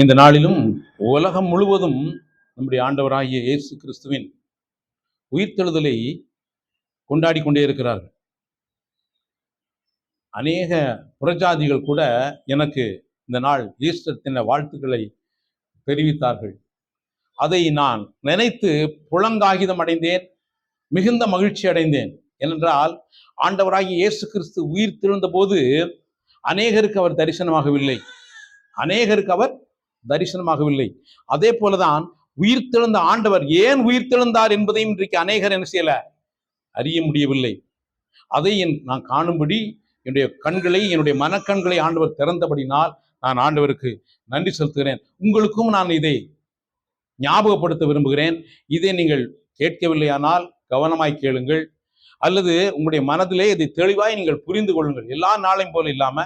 இந்த நாளிலும் உலகம் முழுவதும் நம்முடைய ஆண்டவராகிய இயேசு கிறிஸ்துவின் உயிர்த்தெழுதலை கொண்டாடி கொண்டே இருக்கிறார்கள். அநேக புறஜாதிகள் கூட எனக்கு இந்த நாள் ஈஸ்டர் தின வாழ்த்துக்களை தெரிவித்தார்கள். அதை நான் நினைத்து புலங்காகிதம் அடைந்தேன், மிகுந்த மகிழ்ச்சி அடைந்தேன். ஏனென்றால் ஆண்டவராகிய இயேசு கிறிஸ்து உயிர் தெழுந்த போது அநேகருக்கு அவர் தரிசனமாகவில்லை. அதே போலதான் உயிர்த்தெழுந்த ஆண்டவர் ஏன் உயிர்த்தெழுந்தார் என்பதையும் இன்றைக்கு அநேகர் என்ன செய்யல, அறிய முடியவில்லை. அதை நான் காணும்படி என்னுடைய கண்களை, என்னுடைய மனக்கண்களை ஆண்டவர் திறந்தபடினால் நான் ஆண்டவருக்கு நன்றி செலுத்துகிறேன். உங்களுக்கும் நான் இதை ஞாபகப்படுத்த விரும்புகிறேன். இதை நீங்கள் கேட்கவில்லையானால் கவனமாய் கேளுங்கள், அல்லது உங்களுடைய மனதிலே இதை தெளிவாய் நீங்கள் புரிந்து கொள்ளுங்கள். எல்லா நாளையும் போல இல்லாம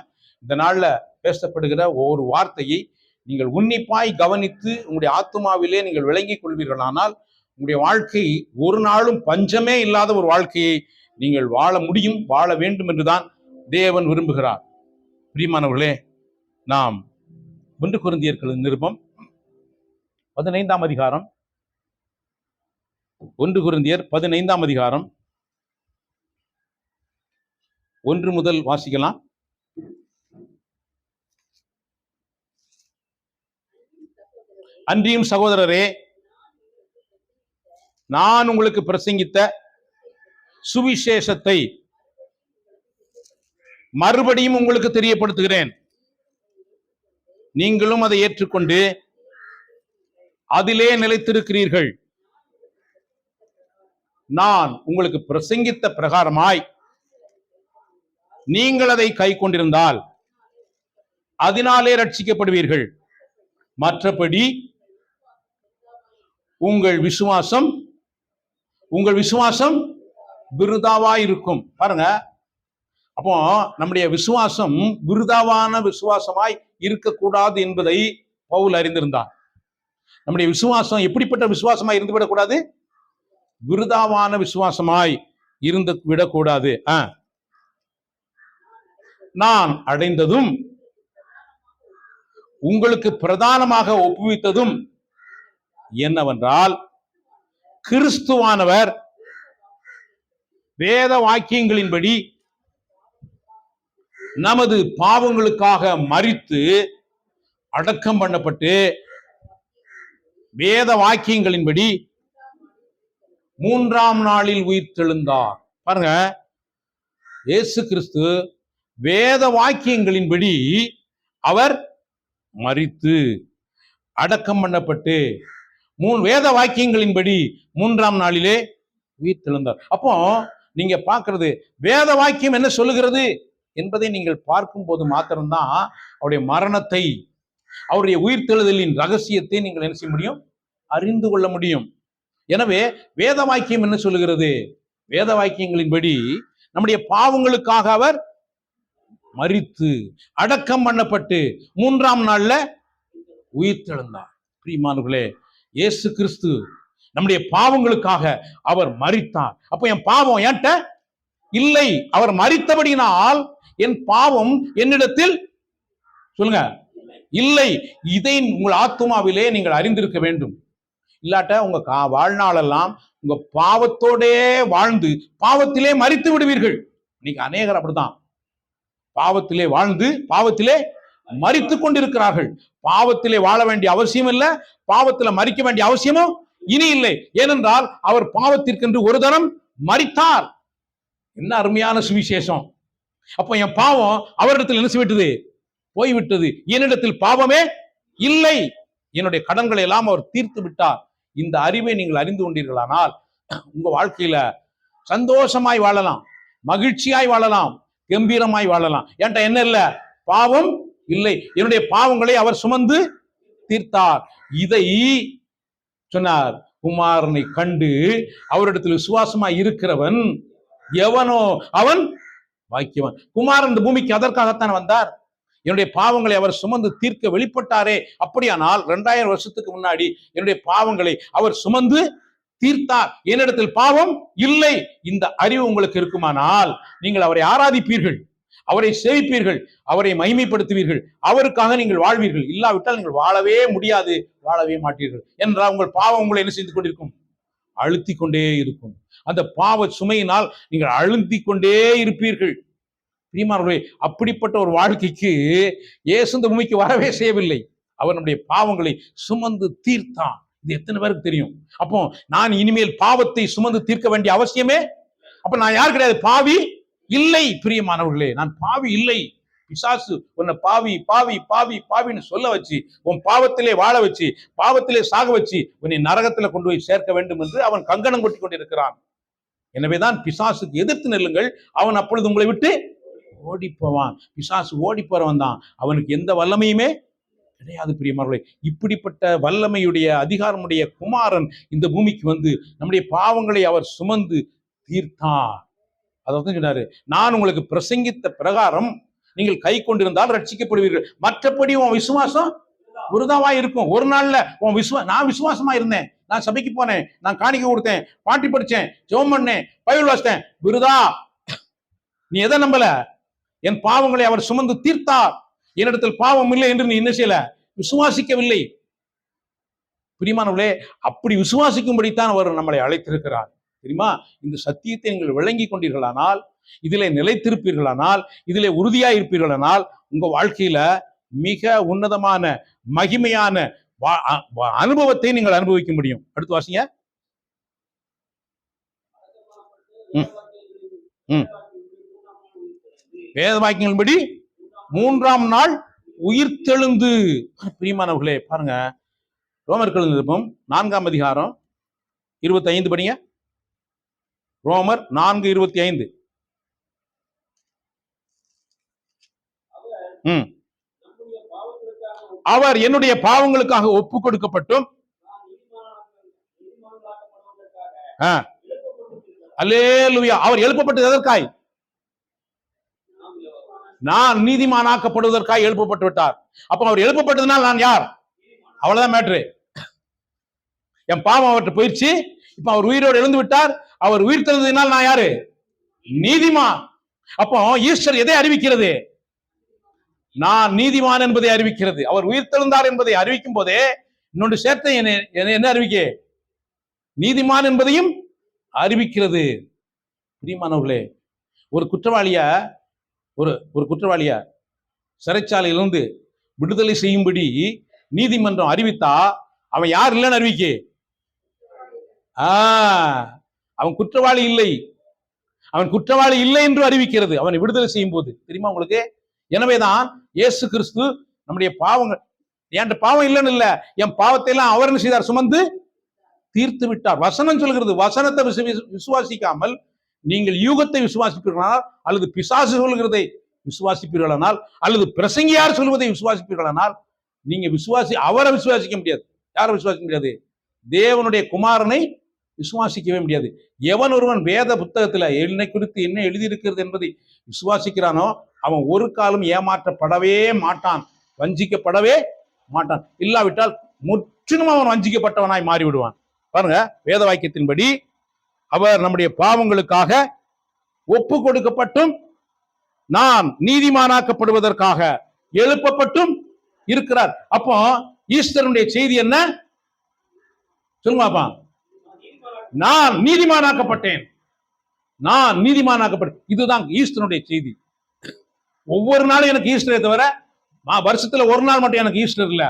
இந்த நாள்ல பேசப்படுகிற ஒவ்வொரு வார்த்தையை நீங்கள் உன்னிப்பாய் கவனித்து உங்களுடைய ஆத்துமாவிலே நீங்கள் விளங்கிக் கொள்வீர்களானால் உங்களுடைய வாழ்க்கை ஒரு நாளும் பஞ்சமே இல்லாத ஒரு வாழ்க்கையை நீங்கள் வாழ முடியும், வாழ வேண்டும் என்றுதான் தேவன் விரும்புகிறார். பிரியமானவர்களே, நாம் 1 கொரிந்தியர்களின் நிருபம் 15ஆம் அதிகாரம், 1 கொரிந்தியர் 15ஆம் அதிகாரம் 1 முதல் வாசிக்கலாம். அன்றியும் சகோதரரே, நான் உங்களுக்கு பிரசங்கித்த சுவிசேஷத்தை மறுபடியும் உங்களுக்கு தெரியப்படுத்துகிறேன். நீங்களும் அதை ஏற்றுக்கொண்டு அதிலே நிலைத்திருக்கிறீர்கள். நான் உங்களுக்கு பிரசங்கித்த பிரகாரமாய் நீங்கள் அதை கை கொண்டிருந்தால் அதனாலே ரட்சிக்கப்படுவீர்கள். மற்றபடி உங்கள் விசுவாசம் விருதாவாய் இருக்கும். பாருங்க, அப்போ நம்முடைய விசுவாசம் விருதாவான விசுவாசமாய் இருக்கக்கூடாது என்பதை பவுல் அறிந்திருந்தார். நம்முடைய விசுவாசம் எப்படிப்பட்ட விசுவாசமாய் இருந்து விடக்கூடாது? விருதாவான விசுவாசமாய் இருந்து விடக்கூடாது. நான் அடைந்ததும் உங்களுக்கு பிரதானமாக ஒப்புவித்ததும் என்னவென்றால், கிறிஸ்துவானவர் வேத வாக்கியங்களின்படி நமது பாவங்களுக்காக மரித்து அடக்கம் பண்ணப்பட்டு வேத வாக்கியங்களின்படி 3ஆம் நாளில் உயிர்த்தெழுந்தார். பாருங்க, இயேசு கிறிஸ்து வேத வாக்கியங்களின்படி அவர் மரித்து அடக்கம் பண்ணப்பட்டு வேத வாக்கியங்களின்படி 3ஆம் நாளிலே உயிர்த்தெழுந்தார். அப்போ நீங்க பார்க்கிறது, வேத வாக்கியம் என்ன சொல்லுகிறது என்பதை நீங்கள் பார்க்கும் போது மாத்திரம்தான் அவருடைய மரணத்தை, அவருடைய உயிர்த்தெழுதலின் ரகசியத்தை நீங்கள் என்ன செய்ய முடியும், அறிந்து கொள்ள முடியும். எனவே வேத வாக்கியம் என்ன சொல்லுகிறது? வேத வாக்கியங்களின்படி நம்முடைய பாவங்களுக்காக அவர் மரித்து அடக்கம் பண்ணப்பட்டு 3ஆம் நாள்ல உயிர்த்தெழுந்தார். பிரியமானவர்களே, இயேசு கிறிஸ்து நம்முடைய பாவங்களுக்காக அவர் மரித்தார். அப்ப என் பாவம் என்கிட்ட இல்லை. அவர் மரித்தபடினால் என் பாவம் என்னிடத்தில் சொல்லுங்க இல்லை. இதை உங்கள் ஆத்துமாவிலே நீங்கள் அறிந்திருக்க வேண்டும். இல்லாட்ட உங்க வாழ்நாளெல்லாம் உங்க பாவத்தோடே வாழ்ந்து பாவத்திலே மரித்து விடுவீர்கள். இன்னைக்கு அநேகர் அப்படித்தான் பாவத்திலே வாழ்ந்து பாவத்திலே மரித்து கொண்டிருக்கிறார்கள். பாவத்திலே வாழ வேண்டிய அவசியம் இல்லை, பாவத்திலே மரிக்க வேண்டிய அவசியமும் இனி இல்லை. ஏனென்றால் அவர் பாவத்திற்கென்று ஒரு தரம் மரித்தார். என்ன அருமையான சுவிசேஷம்! அப்போ என் பாவம் அவரிடத்தில் என்ன செய்விட்டது? போய்விட்டது. என்னிடத்தில் பாவமே இல்லை. என்னுடைய கடன்களை எல்லாம் அவர் தீர்த்து விட்டார். இந்த அறிவை நீங்கள் அறிந்து கொண்டீர்களானால் உங்க வாழ்க்கையில சந்தோஷமாய் வாழலாம், மகிழ்ச்சியாய் வாழலாம், கம்பீரமாய் வாழலாம். என்கிட்ட என்ன இல்லை? பாவம் இல்லை. என்னுடைய பாவங்களை அவர் சுமந்து தீர்த்தார். இதை சொன்னார். குமாரனை கண்டு அவரிடத்தில் விசுவாசமாய் இருக்கிறவன் எவனோ அவன் பாக்கியவான். குமாரன் இந்த பூமிக்கு அதற்காகத்தான் வந்தார். என்னுடைய பாவங்களை அவர் சுமந்து தீர்க்க வெளிப்பட்டாரே. அப்படியானால் 2000 வருஷத்துக்கு முன்னாடி என்னுடைய பாவங்களை அவர் சுமந்து தீர்த்தார். என்னிடத்தில் பாவம் இல்லை. இந்த அறிவு உங்களுக்கு இருக்குமானால் நீங்கள் அவரை ஆராதிப்பீர்கள். அவரை சேவிப்பீர்கள், அவரை மகிமைப்படுத்துவீர்கள், அவருக்காக நீங்கள் வாழ்வீர்கள். இல்லாவிட்டால் நீங்கள் வாழவே முடியாது, வாழவே மாட்டீர்கள் என்றால் உங்கள் பாவம் உங்களை என்ன செய்து கொண்டிருக்கும்? அழுத்தி கொண்டே இருக்கும். அந்த பாவ சுமையினால் நீங்கள் அழுத்தி கொண்டே இருப்பீர்கள். பிரியமானவர்களே, அப்படிப்பட்ட ஒரு வாழ்க்கைக்கு இயேசு இந்த பூமிக்கு வரவே செய்யவில்லை. அவர் நம்முடைய பாவங்களை சுமந்து தீர்த்தான். இது எத்தனை பேருக்கு தெரியும்? அப்போ நான் இனிமேல் பாவத்தை சுமந்து தீர்க்க வேண்டிய அவசியமே, அப்ப நான் யார் கிடையாது? பாவி இல்லை. பிரியமானவர்களே, நான் பாவி இல்லை. பிசாசு உன்னை பாவி பாவி பாவி பாவின்னு சொல்ல வச்சு, உன் பாவத்திலே வாழ வச்சு, பாவத்திலே சாக வச்சு, உன்னை நரகத்துல கொண்டு போய் சேர்க்க வேண்டும் என்று அவன் கங்கணம் கொட்டி கொண்டிருக்கிறான். எனவேதான் பிசாசுக்கு எதிர்த்து நெல்லுங்கள், அவன் அப்பொழுது உங்களை விட்டு ஓடி போவான். பிசாசு ஓடி போறவன் தான், அவனுக்கு எந்த வல்லமையுமே கிடையாது. பிரியமானவர்களே, இப்படிப்பட்ட வல்லமையுடைய அதிகாரமுடைய குமாரன் இந்த பூமிக்கு வந்து நம்முடைய பாவங்களை அவர் சுமந்து தீர்த்தார். அதாவது சொன்னாரு, நான் உங்களுக்கு பிரசங்கித்த பிரகாரம் நீங்கள் கை கொண்டிருந்தால் ரட்சிக்கப்படுவீர்கள், மற்றபடி உன் விசுவாசம் விருதாவா இருக்கும். ஒரு நாள்ல உன் நான் விசுவாசமா இருந்தேன், நான் சபைக்கு போனேன், நான் காணிக்கை கொடுத்தேன், பாட்டி படிச்சேன், ஜெபம் பண்ணேன், பைபிள் வாசித்தேன், விருதா. நீ எதை நம்பல? என் பாவங்களை அவர் சுமந்து தீர்த்தார், என்னிடத்தில் பாவம் இல்லை என்று நீ என்ன செய்யல? விசுவாசிக்கவில்லை. பிரியமானவர்களே, அப்படி விசுவாசிக்கும்படித்தான் அவர் நம்மளை அழைத்திருக்கிறார். தெரியுமா? இந்த சத்தியத்தை நீங்கள் விளங்கி கொண்டீர்களானால், இதிலே நிலைத்திருப்பீர்களானால், இதிலே உறுதியா இருப்பீர்களானால், உங்க வாழ்க்கையில மிக உன்னதமான மகிமையான அனுபவத்தை நீங்கள் அனுபவிக்க முடியும். அடுத்து வாசிங்க. வேத வாக்கியங்களின்படி 3ஆம் நாள் உயிர்த்தெழுந்து. பிரியமானவர்களே, பாருங்க, ரோமர்கள் நிருபம் 4ஆம் அதிகாரம் 25 படிங்க. ரோமர் 4:25. அவர் என்னுடைய பாவங்களுக்காக ஒப்பு கொடுக்கப்பட்டும் அல்லேலூயா, அவர் எழுப்பப்பட்டது எதற்காய்? நான் நீதிமானாக்கப்படுவதற்காக எழுப்பப்பட்டு விட்டார். அப்ப அவர் எழுப்பப்பட்டதுனால் நான் யார்? அவ்வளவுதான் மேட்ரு. என் பாவம் அவர்கிட்ட போயிடுச்சு, இப்ப அவர் உயிரோடு எழுந்து விட்டார். அவர் உயிர் தெழுந்ததினால் நான் யாரு? நீதிமான். அப்போ ஈஸ்டர் எதை அறிவிக்கிறது? நான் நீதிமான் என்பதை அறிவிக்கிறது. அவர் உயிர் தெழுந்தார் என்பதை அறிவிக்கும் போதே இன்னொன்று சேர்த்து என்ன அறிவிக்க? நீதிமான் என்பதையும் அறிவிக்கிறது. பிரியமானவர்களே, ஒரு குற்றவாளிய சிறைச்சாலையிலிருந்து விடுதலை செய்யும்படி நீதிமன்றம் அறிவித்தா அவன் யார் இல்லைன்னு அறிவிக்க? அவன் குற்றவாளி இல்லை, அவன் குற்றவாளி இல்லை என்று அறிவிக்கிறது அவனை விடுதலை செய்யும் போது. தெரியுமா உங்களுக்கு? எனவேதான் இயேசு கிறிஸ்து நம்முடைய பாவங்கள், என் பாவம் இல்லைன்னு இல்ல, என் பாவத்தை எல்லாம் அவர் என்ன செய்தார்? சுமந்து தீர்த்து விட்டார். வசனம் சொல்கிறது. வசனத்தை விசுவாசிக்காமல் நீங்கள் யூகத்தை விசுவாசிப்பீர்களானால், அல்லது பிசாசு சொல்கிறதை விசுவாசிப்பீர்களானால், அல்லது பிரசங்கியார் சொல்வதை விசுவாசிப்பீர்களானால், நீங்க அவரை விசுவாசிக்க முடியாது. யாரை விசுவாசிக்க முடியாது? தேவனுடைய குமாரனை விசுவாசிக்கவே முடியாது. எவன் ஒருவன் வேத புத்தகத்துல என்னை குறித்து என்ன எழுதியிருக்கிறது என்பதை விசுவாசிக்கிறானோ அவன் ஒரு காலம் ஏமாற்றப்படவே மாட்டான், வஞ்சிக்கப்படவே மாட்டான். இல்லாவிட்டால் முற்றிலும் அவன் வஞ்சிக்கப்பட்டவனாய் மாறிவிடுவான். பாருங்க, வேத வாக்கியத்தின்படி அவர் நம்முடைய பாவங்களுக்காக ஒப்பு கொடுக்கப்பட்டும் நான் நீதிமானாக்கப்படுவதற்காக எழுப்பப்பட்டும் இருக்கிறார். அப்போ ஈஸ்டருடைய செய்தி என்ன சொல்லுவாப்பா? நான் நீதிமானாக்கப்பட்டேன், நான் நீதிமானாக்கப்பட்டேன். இதுதான் ஈஸ்டருடைய செய்தி. ஒவ்வொரு நாளும் எனக்கு ஈஸ்டரை தவிர வருஷத்துல ஒரு நாள் மட்டும் எனக்கு ஈஸ்டர் இல்ல,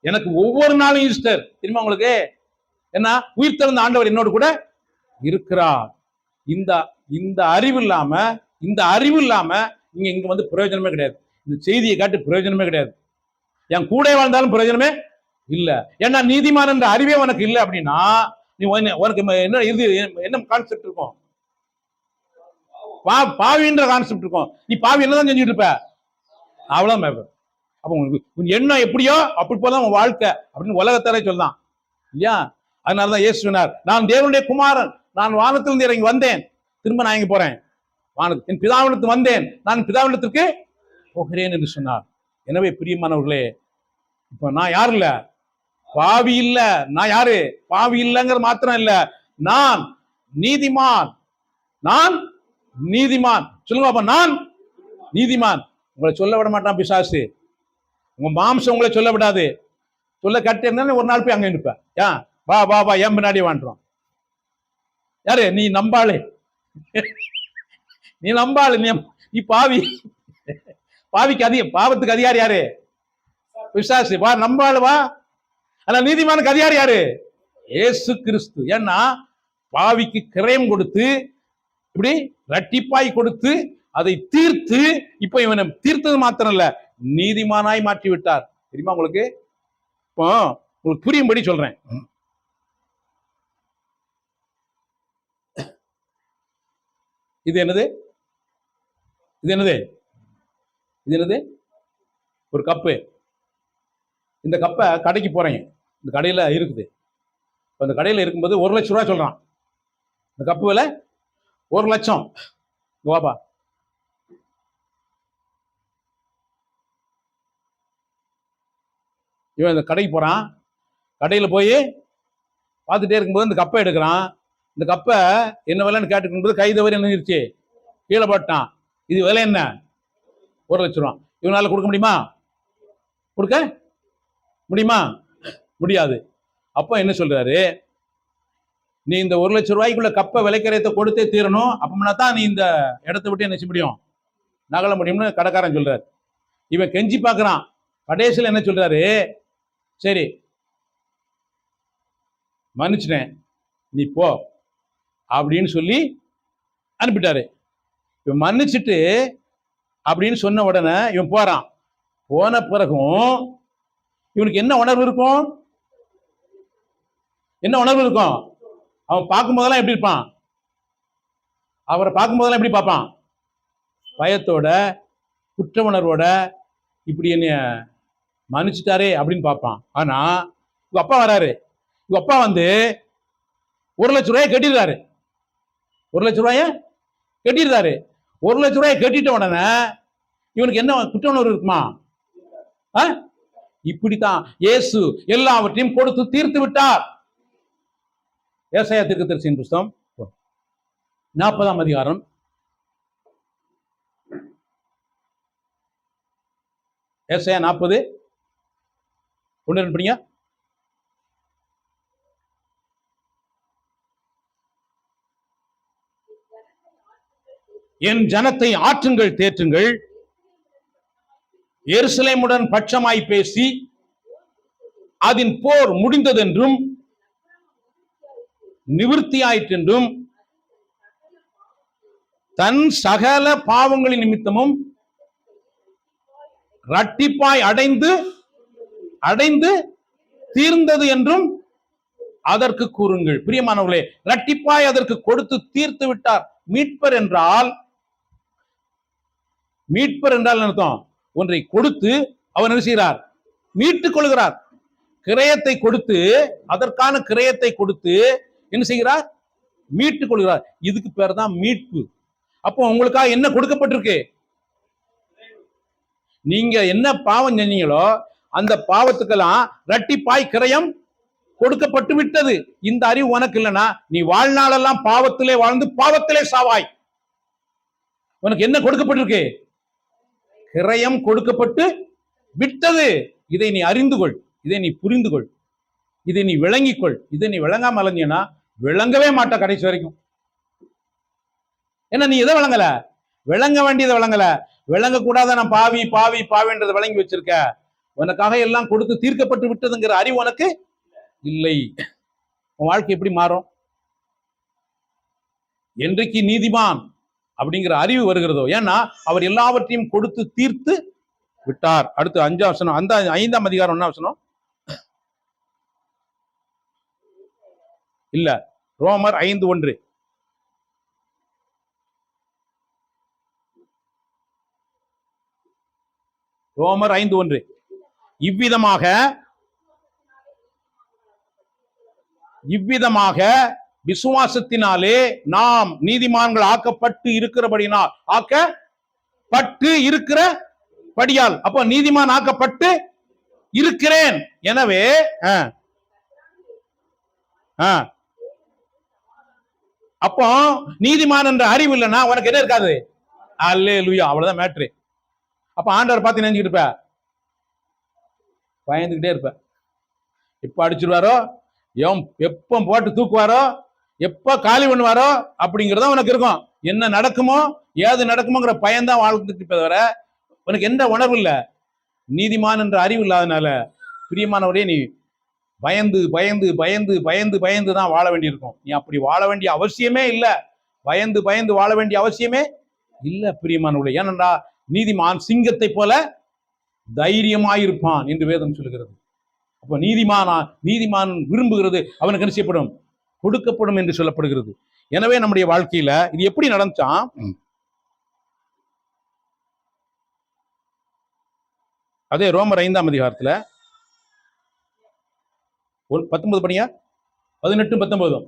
எனக்கு ஒவ்வொரு நாளும் ஈஸ்டர். தெரியுமா உங்களுக்கு? என்ன? உயிர்த்தெழுந்த ஆண்டவர் என்னோடு கூட இருக்கிறார். இந்த அறிவு இல்லாம நீங்க இங்க வந்து பிரயோஜனமே கிடையாது. இந்த செய்தியை காட்டி பிரயோஜனமே கிடையாது. என் கூட வாழ்ந்தாலும் பிரயோஜனமே இல்ல. ஏன்னா நீதிமான் என்ற அறிவே உனக்கு இல்லை அப்படின்னா நீ உனக்கு என்ன கான்செப்ட் இருக்கும்? பாவின்ற கான்செப்ட் இருக்கும். நீ பாவி என்னதான் செஞ்சுட்டு இருப்ப? அவ்வளவுதான். அப்ப உன் எண்ணம் எப்படியோ அப்படி போதான் உன் வாழ்க்கை அப்படின்னு உலகத்தாரே சொல்லலாம் இல்லையா? அதனாலதான் இயேசு சொன்னார், நான் தேவனுடைய குமாரன், நான் வானத்திலிருந்து இறங்கி வந்தேன், திரும்ப நான் இங்க போறேன், என் பிதாவிடத்து வந்தேன், நான் பிதாவிடத்திற்கு போகிறேன் என்று சொன்னார். எனவே பிரியமானவர்களே, இப்ப நான் யாரு இல்ல? பாவி இல்ல. நான் யாரு? பாவி இல்லைங்கிற மாத்திரம் இல்ல, நான் நீதிமான். நான் நீதிமான். சொல்லுங்க அப்ப, நான் நீதிமான் உங்களை சொல்ல விட மாட்டான் பிசாசு. உங்க மாம்சம் உங்களை சொல்ல விடாது. சொல்ல கட்டு இருந்தாலும் ஒரு நாள் போய் அங்க நிற்பேன். ஏன் வா வா வா ஏன் பின்னாடி வாண்டுறோம். யாரு நீ நம்பாளு, நீ நம்பாளு, நீ பாவி. பாவிக்கு பாவத்துக்கு அதிகாரி யாரு? பிசாசு. வா நம்பாளு வா. ஆனா நீதிமானுக்கு அதிகாரி யாரு? இயேசு கிறிஸ்து. ஏன்னா பாவிக்கு கிரயம் கொடுத்து இப்படி இரட்டிப்பாய் கொடுத்து அதை தீர்த்து இப்ப இவனை தீர்த்தது மாத்திரம் இல்ல, நீதிமானாய் மாற்றி விட்டார். தெரியுமா உங்களுக்கு? இப்போ உங்களுக்கு புரியும்படி சொல்றேன். இது என்னது? இது என்னது? இது என்னது? ஒரு கப்பு. இந்த கப்பை கடைக்கு போறேன், இந்த கடையில இருக்குது. அந்த கடையில இருக்கும்போது 1 லட்சம் ரூபாய் சொல்றான். இந்த கப்பு விலை 1 லட்சம். வாப்பா, இவன் இந்த கடைக்கு போறான். கடையில போய் பார்த்துட்டே இருக்கும்போது இந்த கப்பை எடுக்கிறான். இந்த கப்பை என்ன விலைன்னு கேட்டுக்கும்போது கை தவறி என்ன இருந்துச்சு, கீழே போட்டான். இது விலை என்ன? 1 லட்சம் ரூபா. இவனால கொடுக்க முடியுமா? கொடுக்க முடியுமா? முடியாது. அப்ப என்ன சொல்றாரு, நீ இந்த 1 லட்சம் ரூபாய்க்குள்ள கப்பை விலைக்கரையத்தை கொடுத்தே தீரணும். அப்பனா தான் நீ இந்த இடத்த விட்டு என்ன செய்ய முடியும், நகல முடியும்னு கடைக்காரன் சொல்றாரு. இவன் கெஞ்சி பார்க்கறான். கடைசியில் என்ன சொல்றாரு, சரி மன்னிச்சிட்டேன் நீ போ அப்படின்னு சொல்லி அனுப்பிட்டாரு. இவன் மன்னிச்சுட்டு அப்படின்னு சொன்ன உடனே இவன் போறான். போன பிறகும் இவனுக்கு என்ன உணர்வு இருக்கும்? என்ன உணர்வு இருக்கும்? அவன் பார்க்கும் போதெல்லாம் எப்படி இருப்பான்? அவரை பார்க்கும் போதெல்லாம் எப்படி பார்ப்பான்? பயத்தோட, குற்ற உணர்வோட, இப்படி என்ன மன்னிச்சுட்டாரே அப்படின்னு பார்ப்பான். ஆனா இவங்க அப்பா வராரு. இவங்க அப்பா வந்து 1 லட்சம் ரூபாயை கட்டிடுறாரு. 1 லட்சம் ரூபாய கட்டிடுறாரு. 1 லட்சம் ரூபாயை கட்டிட்ட உடனே இவனுக்கு என்ன குற்ற உணர்வு இருக்குமா? இப்படித்தான் இயேசு எல்லாவற்றையும் கொடுத்து தீர்த்து விட்டார். ஏசாயா தீர்க்கதரிசியின் புத்தகம் 40ஆம் அதிகாரம் ஏசாயா 40 ஒன்று படிங்க. என் ஜனத்தை ஆற்றுங்கள் தேற்றுங்கள், எருசலேமுடன் பட்சமாய் பேசி அதன் போர் முடிந்ததென்றும் நிவிர்த்தியாயிற்றென்றும் தன் சகல பாவங்களின் நிமித்தமும் இரட்டிப்பாய் அடைந்து தீர்ந்தது என்றும் அதற்கு கூறுங்கள். பிரியமானவர்களே, இரட்டிப்பாய் அதற்கு கொடுத்து தீர்த்து விட்டார். மீட்பர் என்றால் அர்த்தம், ஒன்றை கொடுத்து அவர் என்ன செய்கிறார்? மீட்டுக் கொள்கிறார். கிரயத்தை கொடுத்து, அதற்கான கிரயத்தை கொடுத்து என்ன செய்கிறார்? மீட்டுக் கொள்கிறார். இதுக்கு பேர் தான் மீட்பு. அப்போ உங்களுக்காக என்ன கொடுக்கப்பட்டிருக்கு? நீங்க என்ன பாவம் செஞ்சீங்களோ அந்த பாவத்துக்கெல்லாம் இரட்டிப்பாய் கிரயம் கொடுக்கப்பட்டு விட்டது. இந்த அறிவு உனக்கு இல்லைன்னா நீ வாழ்நாளெல்லாம் பாவத்திலே வாழ்ந்து பாவத்திலே சாவாய். உனக்கு என்ன கொடுக்கப்பட்டிருக்கு? கிரயம் கொடுக்கப்பட்டு விட்டது. இதை நீ அறிந்து கொள், இதை நீ புரிந்து கொள், இதை நீ விளங்கிக்கொள். இதை நீ விளங்காம அலைஞ்சினா விளங்கவே மாட்ட கடைசி வரைக்கும். என்ன நீ எதை விளங்கல? விளங்க வேண்டியதை விளங்கல. விளங்கக்கூடாத நான் பாவி பாவி பாவின்றதை விளங்கி வச்சிருக்க. உனக்காக எல்லாம் கொடுத்து தீர்க்கப்பட்டு விட்டதுங்கிற அறிவு உனக்கு இல்லை. உன் வாழ்க்கை எப்படி மாறும்? என்றைக்கு நீதிமான் அப்படிங்கிற அறிவு வருகிறதோ, ஏன்னா அவர் எல்லாவற்றையும் கொடுத்து தீர்த்து விட்டார். அடுத்து 5ஆம் வசனம், அந்த 5ஆம் அதிகாரம் 1ஆம் வசனம் இல்ல, ரோமர் 5:1. ரோமர் 5:1. இவ்விதமாக விசுவாசத்தினாலே நாம் நீதிமான்கள் ஆக்கப்பட்டு இருக்கிறபடியால், ஆக்கப்பட்டு இருக்கிறபடியால், அப்போ நீதிமான் ஆக்கப்பட்டு இருக்கிறேன். எனவே அப்போ நீதிமான் என்ற அறிவு இல்லைன்னா உனக்கு என்ன இருக்காது? அல்லேலூயா, அவ்வளவுதான் மேட்ரு. அப்ப ஆண்டவர் பார்த்து நினைச்சுக்கிட்டு இருப்ப, பயந்துகிட்டே இருப்ப. எப்ப அடிச்சிருவாரோ, எப்ப போட்டு தூக்குவாரோ, எப்ப காலி பண்ணுவாரோ அப்படிங்கிறதா உனக்கு இருக்கும். என்ன நடக்குமோ ஏது நடக்குமோங்கிற பயன்தான் வாழ்ந்துட்டு இருப்ப தவிர உனக்கு எந்த உணர்வு இல்லை. நீதிமான் என்ற அறிவு இல்லாதனால பிரியமானவரே, நீ பயந்து பயந்து பயந்து பயந்து பயந்து தான் வாழ வேண்டியிருக்கும். நீ அப்படி வாழ வேண்டிய அவசியமே இல்லை. பயந்து பயந்து வாழ வேண்டிய அவசியமே இல்லை பிரியமானவர்களே. ஏனென்றா நீதிமான் சிங்கத்தை போல தைரியமாயிருப்பான் என்று வேதம் சொல்லுகிறது. அப்ப நீதிமான் விரும்புகிறது அவனுக்கு என்ன செய்யப்படும்? கொடுக்கப்படும் என்று சொல்லப்படுகிறது. எனவே நம்முடைய வாழ்க்கையில இது எப்படி நடந்துச்சான்? அதே ரோமர் 5ஆம் அதிகாரத்துல 19 படியா, 18 19.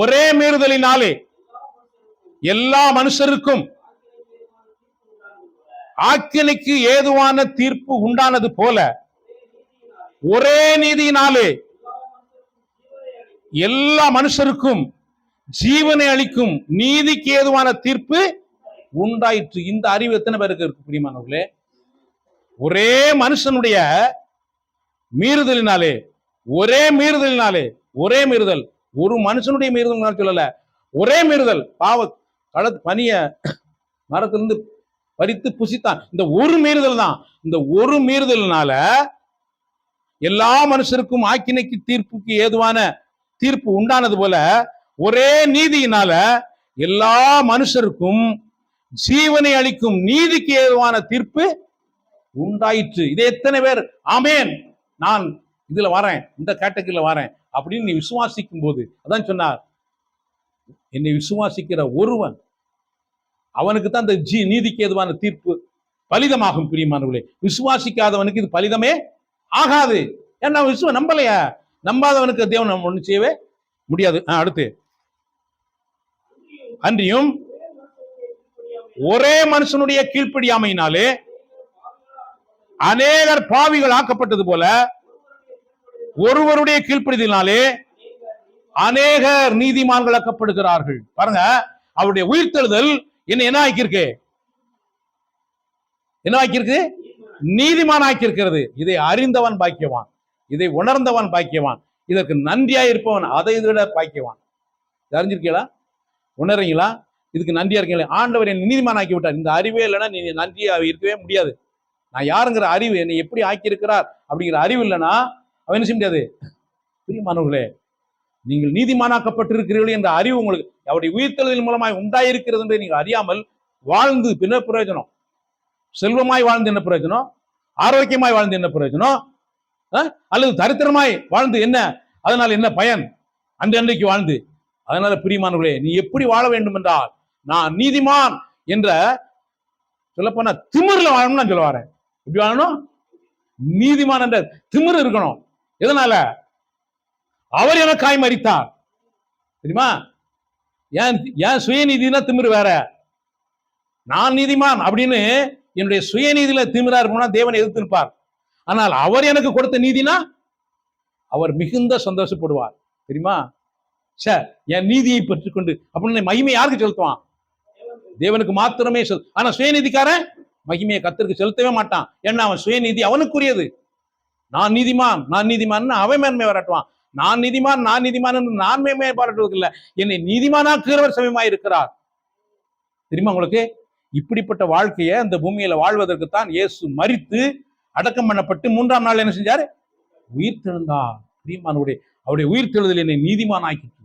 ஒரே மீறுதலினாலே எல்லா மனுஷருக்கும் ஆக்கினைக்கு ஏதுவான தீர்ப்பு உண்டானது போல ஒரே நீதியினாலே எல்லா மனுஷருக்கும் ஜீவனை அளிக்கும் நீதிக்கு ஏதுவான தீர்ப்பு உண்டாயிற்று. இந்த அறிவு எத்தனை பேருக்கு இருக்கு பிரியமானவர்களே? ஒரே மனுஷனுடைய மீறுதலினாலே, ஒரே மீறுதல், ஒரு மனுஷனுடைய மீறுதல் சொல்லல, ஒரே மீறுதல். பனிய மரத்திலிருந்து பறித்து புசித்தான். இந்த ஒரு மீறுதல் தான். இந்த ஒரு மீறுதல்னால எல்லா மனுஷருக்கும் ஆக்கினைக்கு தீர்ப்புக்கு ஏதுவான தீர்ப்பு உண்டானது போல ஒரே நீதியினால எல்லா மனுஷருக்கும் ஜீவனை அளிக்கும் நீதிக்கு ஏதுவான தீர்ப்பு உண்டாயிற்று. இதை எத்தனை பேர் ஆமேன், நான் இதுல வரேன், இந்த கேட்டகரியில வரேன் அப்படின்னு நீ விசுவாசிக்கும் போது, அதான் சொன்னார், என்னை விசுவாசிக்கிற ஒருவன் அவனுக்கு தான் இந்த நீதிக்கு ஏதுவான தீர்ப்பு பலிதமாகும். பிரியமானவர்களே, விசுவாசிக்காதவனுக்கு இது பலிதமே ஆகாது. ஏன்னா நம்பலையா, நம்பாதவனுக்கு தேவன் ஒண்ணு செய்யவே முடியாது. அடுத்து, அன்றியும் ஒரே மனுஷனுடைய கீழ்ப்படியாமையினாலே அநேகர் பாவிகள் ஆக்கப்பட்டது போல ஒருவருடைய கீழ்ப்படிதலினாலே அநேகர் நீதிமான்கள் ஆக்கப்படுகிறார்கள். பாருங்க, அவருடைய உயிர்த்தெழுதல் என்ன ஆக்கியிருக்கு? என்ன ஆக்கியிருக்கு? நீதிமான் ஆக்கியிருக்கிறது. இதை அறிந்தவன் பாக்கியவான், இதை உணர்ந்தவன் பாக்கியவான், இதற்கு நன்றியா இருப்பவன் அதை விட பாக்கியவான். அறிஞ்சிருக்கீங்களா? உணர்றீங்களா? இதுக்கு நன்றியா இருக்கீங்களா? ஆண்டவர் என்னை நீதிமான் ஆக்கி விட்டார். இந்த அறிவே இல்லைன்னா நீ நன்றியா இருக்கவே முடியாது. நான் யாருங்கிற அறிவு, என்னை எப்படி ஆக்கியிருக்கிறார் அப்படிங்கிற அறிவு இல்லைன்னா அவன் என்ன செய்ய முடியாது. பிரியமானவர்களே, நீங்கள் நீதிமானாக்கப்பட்டிருக்கிறீர்கள் என்ற அறிவு உங்களுக்கு அவருடைய உயிர்த்தெழுதலின் மூலமாய் உண்டாயிருக்கிறது என்று நீங்கள் அறியாமல் வாழ்ந்து என்ன பிரயோஜனம்? செல்வமாய் வாழ்ந்து என்ன பிரயோஜனம்? ஆரோக்கியமாய் வாழ்ந்து என்ன பிரயோஜனம்? அல்லது தரித்திரமாய் வாழ்ந்து என்ன, அதனால் என்ன பயன்? அன்றைக்கு வாழ்ந்து. அதனால பிரியமானவர்களே, நீ எப்படி வாழ வேண்டும் என்றால், நான் நீதிமான் என்ற சொல்லப்போனா திமிர்ல வாழணும்னு நான் சொல்ல வரேன். எப்படி வாழணும்? நீதிமான் என்ற திமிர் இருக்கணும். எதனால? அவர் எனக்காய் மரித்தார். தெரியுமா? ஏன் சுயநீதினா திமிர் வேற. நான் நீதிமான் அப்படின்னு என்னுடைய சுயநீதியில திமிரா இருப்போம்னா தேவனை எதிர்த்து இருப்பார். ஆனால் அவர் எனக்கு கொடுத்த நீதினா அவர் மிகுந்த சந்தோஷப்படுவார். தெரியுமா? என் நீதியை பெற்றுக்கொண்டு அப்படின்னு மகிமை யாருக்கு செலுத்துவான்? தேவனுக்கு மாத்திரமே ஆனா சுயநீதிக்காரன் மகிமையை கர்த்தருக்கு செலுத்தவே மாட்டான். ஏன்னா அவன் சுயநீதி அவனுக்குரியது. நான் நீதிமான் அவன் மேன்மை பாராட்டுவான். நான் நீதிமான் நான் மேன்மையை பாராட்டுவதற்கு இல்லை, என்னை நீதிமானாக்குகிறவர் சமயமாய் இருக்கிறார். தெரியுமா உங்களுக்கு? இப்படிப்பட்ட வாழ்க்கையை அந்த பூமியில வாழ்வதற்குத்தான் இயேசு மரித்து அடக்கம் பண்ணப்பட்டு 3ஆம் நாள் என்ன செஞ்சாரு? உயிர்த்தெழுந்தார். பிரியமானவருடைய அவருடைய உயிர்த்தெழுதல் என்னை நீதிமான் ஆக்கிற்று.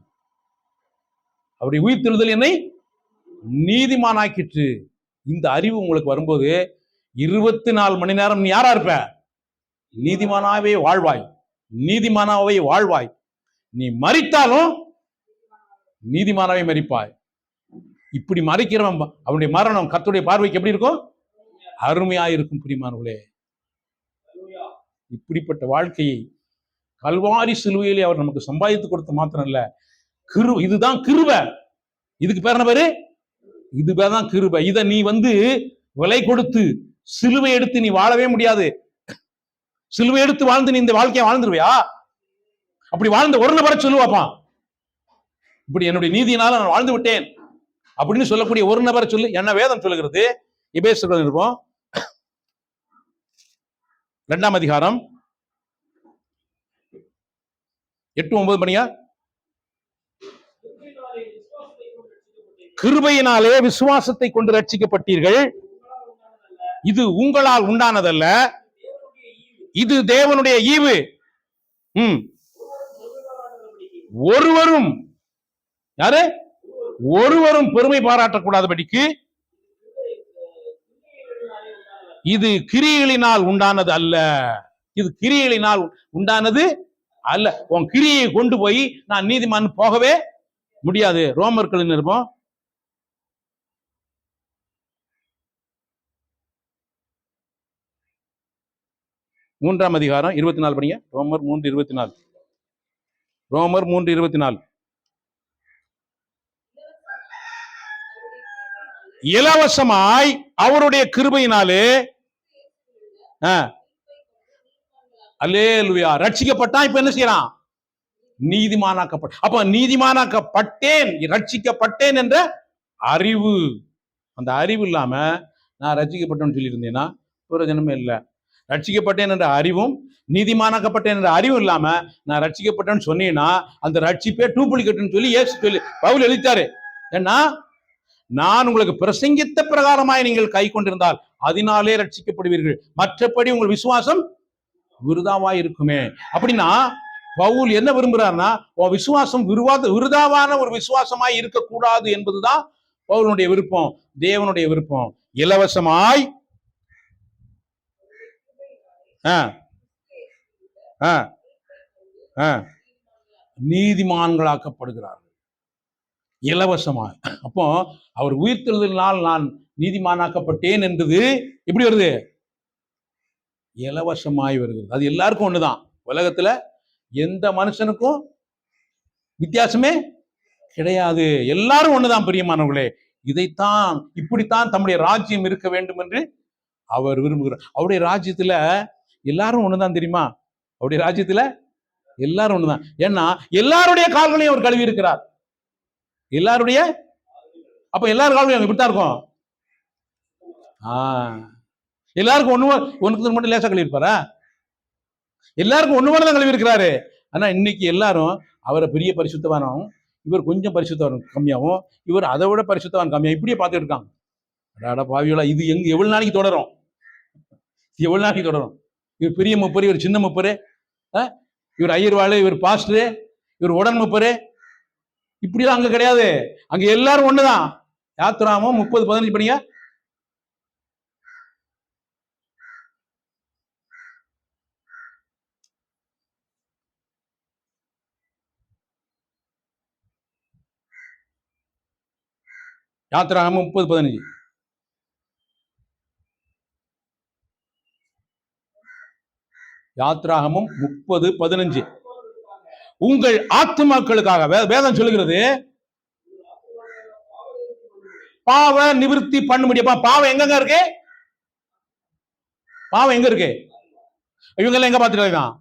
அவருடைய உயிர்த்தெழுதல் என்னை நீதிமான் ஆக்கிற்று. இந்த அறிவு உங்களுக்கு வரும்போது 24 மணி நேரம் நீ யாரா இருப்ப? நீதிமானாவே வாழ்வாய், நீதிமானாவே வாழ்வாய். நீ மரித்தாலும் நீதிமானாவே மரிப்பாய். இப்படி மறிக்கிறவன் அவனுடைய மரணம் கர்த்தருடைய பார்வைக்கு எப்படி இருக்கும்? அருமையாயிருக்கும். பிரியமானவர்களே, இப்படிப்பட்ட வாழ்க்கையை கல்வாரி சிலுவையிலே அவர் நமக்கு சம்பாதித்து கொடுத்த மாத்திரம் இல்ல, இதுதான் கிருபை. இதுக்கு பேர் என்ன பேரு? இது பேர் தான் கிருபை. இதை நீ விலை கொடுத்து சிலுவை எடுத்து நீ வாழவே முடியாது. சிலுவை எடுத்து வாழ்ந்து நீ இந்த வாழ்க்கையை வாழ்ந்துருவியா? அப்படி வாழ்ந்த ஒரு நபரை சொல்லுவாப்பான், இப்படி என்னுடைய நீதியினால நான் வாழ்ந்து விட்டேன் அப்படின்னு சொல்லக்கூடிய ஒரு நபரை சொல்லு. என்ன வேதம் சொல்லுகிறது? எபேசியர் இருப்போம் 2ஆம் அதிகாரம் 8-9 மணியா. கிருபையினாலே விசுவாசத்தை கொண்டு ரட்சிக்கப்பட்டீர்கள். இது உங்களால் உண்டானதல்ல, இது தேவனுடைய ஈவு. ஒருவரும் யாரு? ஒருவரும் பெருமை பாராட்டக்கூடாதபடிக்கு இது கிரியைகளினால் உண்டானது அல்ல. இது கிரியைகளினால் உண்டானது அல்ல. உன் கிரியை கொண்டு போய் நான் நீதிமான் போகவே முடியாது. ரோமர்கள் இருப்போம் 3ஆம் அதிகாரம் 24 படிங்க. ரோமர் 3:24. ரோமர் 3:24. இலவசமாய் அவருடைய கிருபையினாலே அல்லேலூயா ரட்சிக்கப்பட்டான். இப்ப என்ன செய்யறான்? நீதிமானாக்கப்பட்ட. அப்ப நீதிமானாக்கப்பட்டேன், ரட்சிக்கப்பட்டேன் என்ற அறிவு. அந்த அறிவு இல்லாம நான் ரட்சிக்கப்பட்டேன்னு சொல்லி இருந்தேன்னா பிரயோஜனமே இல்லை. ரட்சிக்கப்பட்டேன் என்ற அறிவும் நீதிமானாக்கப்பட்டேன் என்ற அறிவும் இல்லாம நான் ரட்சிக்கப்பட்டேன்னு சொன்னீங்கன்னா அந்த ரட்சிப்பே டூப்ளிகேட்னு சொல்லி பவுல் எழுதிட்டாரு. ஏன்னா நான் உங்களுக்கு பிரசங்கித்த பிரகாரமாய் நீங்கள் கை கொண்டிருந்தால் அதனாலே ரட்சிக்கப்படுவீர்கள், மற்றபடி உங்கள் விசுவாசம் விருதாவாய் இருக்குமே. அப்படின்னா பவுல் என்ன விரும்புறாருன்னா விசுவாசம் விருதாவான ஒரு விசுவாசமாய் இருக்கக்கூடாது என்பதுதான் பவுலுடைய விருப்பம், தேவனுடைய விருப்பம். இலவசமாய் நீதிமான்களாக்கப்படுகிறார்கள் இலவசமாய். அப்போ அவர் உயிர்த்தெழுதலினால் நான் நீதிமானாக்கப்பட்டேன் என்பது எப்படி வருது? இலவசமாய் வருகிறது. அது எல்லாருக்கும் ஒண்ணுதான். உலகத்துல எந்த மனுஷனுக்கும் வித்தியாசமே கிடையாது. எல்லாரும் ஒண்ணுதான் பிரியமானவர்களே. இதைத்தான் இப்படித்தான் தம்முடைய ராஜ்யம் இருக்க வேண்டும் என்று அவர் விரும்புகிறார். அவருடைய ராஜ்யத்துல எல்லாரும் ஒண்ணுதான் தெரியுமா? அவருடைய ராஜ்யத்துல எல்லாரும் ஒண்ணுதான். ஏன்னா எல்லாருடைய கால்களையும் அவர் கழுவி இருக்கிறார். எல்லாருடைய அப்ப எல்லாரும் கால்களையும் இப்படித்தான் இருக்கும். எல்லாருக்கும் ஒண்ணுக்கு மட்டும் லேசா கழுவி இருப்பாரா? எல்லாருக்கும் ஒண்ணு தான் கழுவி இருக்கிறாரு. ஆனா இன்னைக்கு எல்லாரும் அவரை பெரிய பரிசுத்தவானும், இவர் கொஞ்சம் பரிசுத்தவான் கம்மியாகவும், இவர் அதை விட பரிசுத்தவான் கம்மியா இப்படியே பார்த்துட்டு இருக்காங்க. அடாடா பாவியோட இது எவ்வளவு நாளைக்கு தொடரும்? எவ்வளவு நாளைக்கு தொடரும்? இவர் பெரிய முப்பரு, இவர் சின்ன முப்பரு, இவர் ஐயர்வாளு, இவர் பாஸ்டரு, இவர் உடன் முப்பரு, இப்படிலாம் அங்க கிடையாது. அங்க எல்லாரும் ஒண்ணுதான். யாத்திராமம் 30:15 படிங்க. யாத்திராகமம் 30:15. யாத்திராகமம் 30:15. உங்கள் ஆத்துமாக்களுக்காக வேதம் சொல்லுகிறது பாவ நிவர்த்தி பண்ண முடியுமா? பாவம் எங்க இருக்கு? பாவம் எங்க இருக்கு? இவங்க எல்லாம் எங்க பாத்துக்கலாம்?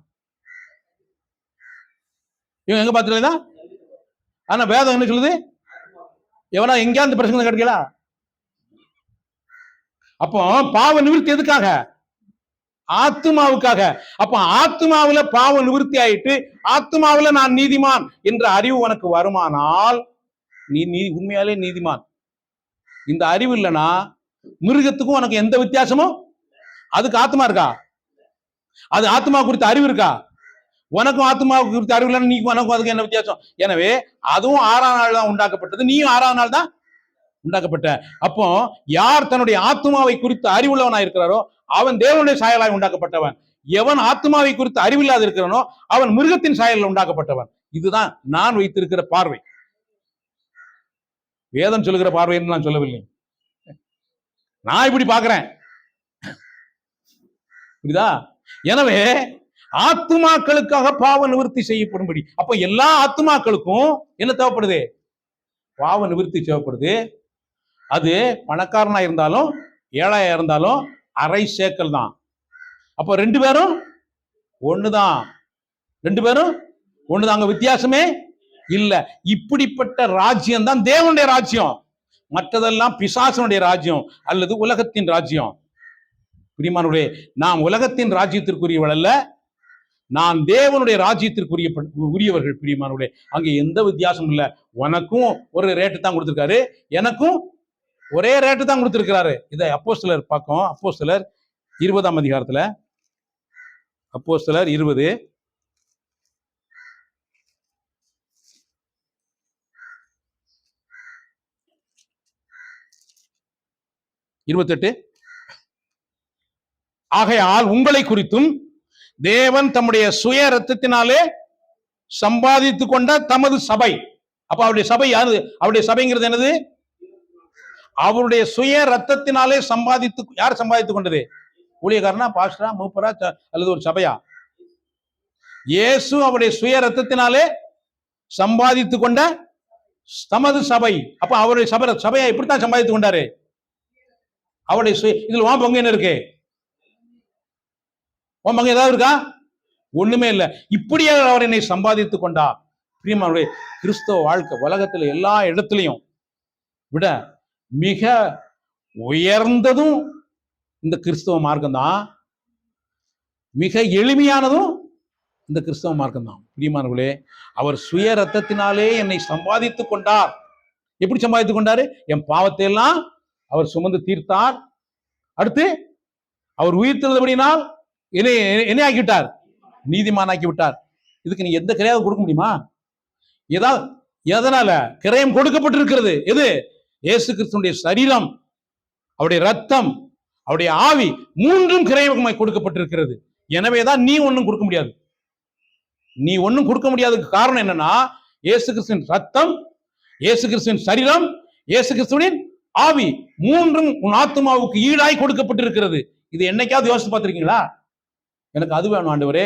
இவங்க எங்க பாத்துக்கலாம்? ஆனா வேதம் என்ன சொல்லுது? எவனா எங்கேயாவது பிரச்சனை கிடைக்கல. அப்போ பாவ நிவர்த்தி எதுக்காக? ஆத்மாவுக்காக. அப்ப ஆத்மாவில பாவ நிவர்த்தி ஆயிட்டு ஆத்மாவில நான் நீதிமான் என்ற அறிவு உனக்கு வருமானால் நீ உண்மையாலே நீதிமான். இந்த அறிவு இல்லைன்னா மிருகத்துக்கும் உனக்கு எந்த வித்தியாசமும்? அதுக்கு ஆத்மா இருக்கா? அது ஆத்மா குறித்த அறிவு இருக்கா? உனக்கும் ஆத்மாவுக்கு குறித்த அறிவு இல்லைன்னா நீ உனக்கும் அதுக்கு என்ன வித்தியாசம்? எனவே அதுவும் 6ஆம் நாள் தான் உண்டாக்கப்பட்டது, நீயும் 6ஆம் நாள் தான் உண்டாக்கப்பட்ட. அப்போ யார் தன்னுடைய ஆத்மாவை குறித்த அறிவுள்ளவனாய் இருக்கிறாரோ அவன் தேவனுடைய சாயலாய் உண்டாக்கப்பட்டவன். எவன் ஆத்மாவை குறித்து அறிவில்லாது இருக்கிறானோ அவன் மிருகத்தின் சாயலில் உண்டாக்கப்பட்டவன். இதுதான் நான் வைத்திருக்கிற பார்வை. வேதம் சொல்லுகிற பார்வை என்று நான் சொல்லவில்லை. நான் இப்படி பார்க்கிறேன். புரியுதா? எனவே ஆத்துமாக்களுக்காக பாவ நிவர்த்தி செய்யப்படும்படி. அப்ப எல்லா ஆத்துமாக்களுக்கும் என்ன தேவைப்படுது? பாவ நிவர்த்தி தேவைப்படுது. அது பணக்காரனா இருந்தாலும் ஏழையா இருந்தாலும் அரை சேக்கல் தான். அப்ப ரெண்டு பேரும் ஒண்ணுதான். ரெண்டு பேரும் ஒண்ணுதான், அங்க வித்தியாசமே இல்ல. இப்படிப்பட்ட ராஜ்யம் தான் தேவனுடைய ராஜ்யம். மற்றதெல்லாம் பிசாசனுடைய ராஜ்யம் அல்லது உலகத்தின் ராஜ்யம். பிரியமானவர்களே, நாம் உலகத்தின் ராஜ்யத்திற்குரியவள் அல்ல, நான் தேவனுடைய ராஜ்யத்திற்குரியவர்கள். பிரியமானவர்களே, அங்கே எந்த வித்தியாசமும் இல்லை. உனக்கும் ஒரு ரேட்டு தான் கொடுத்திருக்காரு, எனக்கும் ஒரே ரேட்டு தான் கொடுத்திருக்கிறாரு. இதை அப்போஸ்தலர் பார்க்கும். அப்போஸ்தலர் 20ஆம் அதிகாரத்துல, அப்போஸ்தலர் 20 28. ஆகையால் உங்களை குறித்தும் தேவன் தம்முடைய சுய ரத்தத்தினாலே சம்பாதித்து கொண்ட தமது சபை. அப்ப அவருடைய சபை யாரு? அவருடைய சபைங்கிறது என்னது? அவருடைய சுய ரத்தத்தினாலே சம்பாதித்து. யார் சம்பாதித்து கொண்டது? ஊழியக்காரனா, பாஸ்டரா, மூப்பரா, அல்லது ஒரு சபையா? இயேசு அவருடைய சுய ரத்தத்தினாலே சம்பாதித்து கொண்ட தமது சபை. அப்ப அவருடைய சபையை எப்படித்தான் சம்பாதித்து கொண்டாரு? அவருடைய இதுல உன் பங்கு என்ன இருக்கு? உன் பங்கு ஏதாவது இருக்கா? ஒண்ணுமே இல்லை. இப்படியே அவர் என்னை சம்பாதித்து கொண்டார். பிரியமானவர்களே, கிறிஸ்தவ வாழ்க்கை உலகத்துல எல்லா இடத்துலையும் விட மிக உயர்ந்ததும் இந்த கிறிஸ்தவ மார்க்கம் தான். மிக எளிமையானதும் இந்த கிறிஸ்தவ மார்க்கம் தான். பிரியமானவர்களே, அவர் சுய ரத்தத்தினாலே என்னை சம்பாதித்து கொண்டார். எப்படி சம்பாதித்து கொண்டாரு? என் பாவத்தை எல்லாம் அவர் சுமந்து தீர்த்தார். அடுத்து அவர் உயிர் தெழுந்தபடியினால் என்ன ஆக்கிவிட்டார்? நீதிமானாக்கி விட்டார். இதுக்கு நீ எந்த கிரையாவது கொடுக்க முடியுமா? ஏதாவது எதனால கிரயம் கொடுக்கப்பட்டிருக்கிறது? எது? இயேசு கிறிஸ்துவினுடைய சரீரம், அவருடைய ரத்தம், அவருடைய ஆவி, மூன்றும் கிரயமாய் கொடுக்கப்பட்டிருக்கிறது. எனவேதான் நீ ஒன்னும் கொடுக்க முடியாது. நீ ஒன்னும் கொடுக்க முடியாததுக்கு காரணம் என்னன்னா, இயேசு கிறிஸ்துவின் ரத்தம், இயேசு கிறிஸ்துவின் சரீரம், இயேசு கிறிஸ்துவின் ஆவி, மூன்றும் உன் ஆத்மாவுக்கு ஈடாய் கொடுக்கப்பட்டிருக்கிறது. இது என்னைக்காவது யோசிச்சு பார்த்திருக்கீங்களா? எனக்கு அது வேணும் ஆண்டவரே,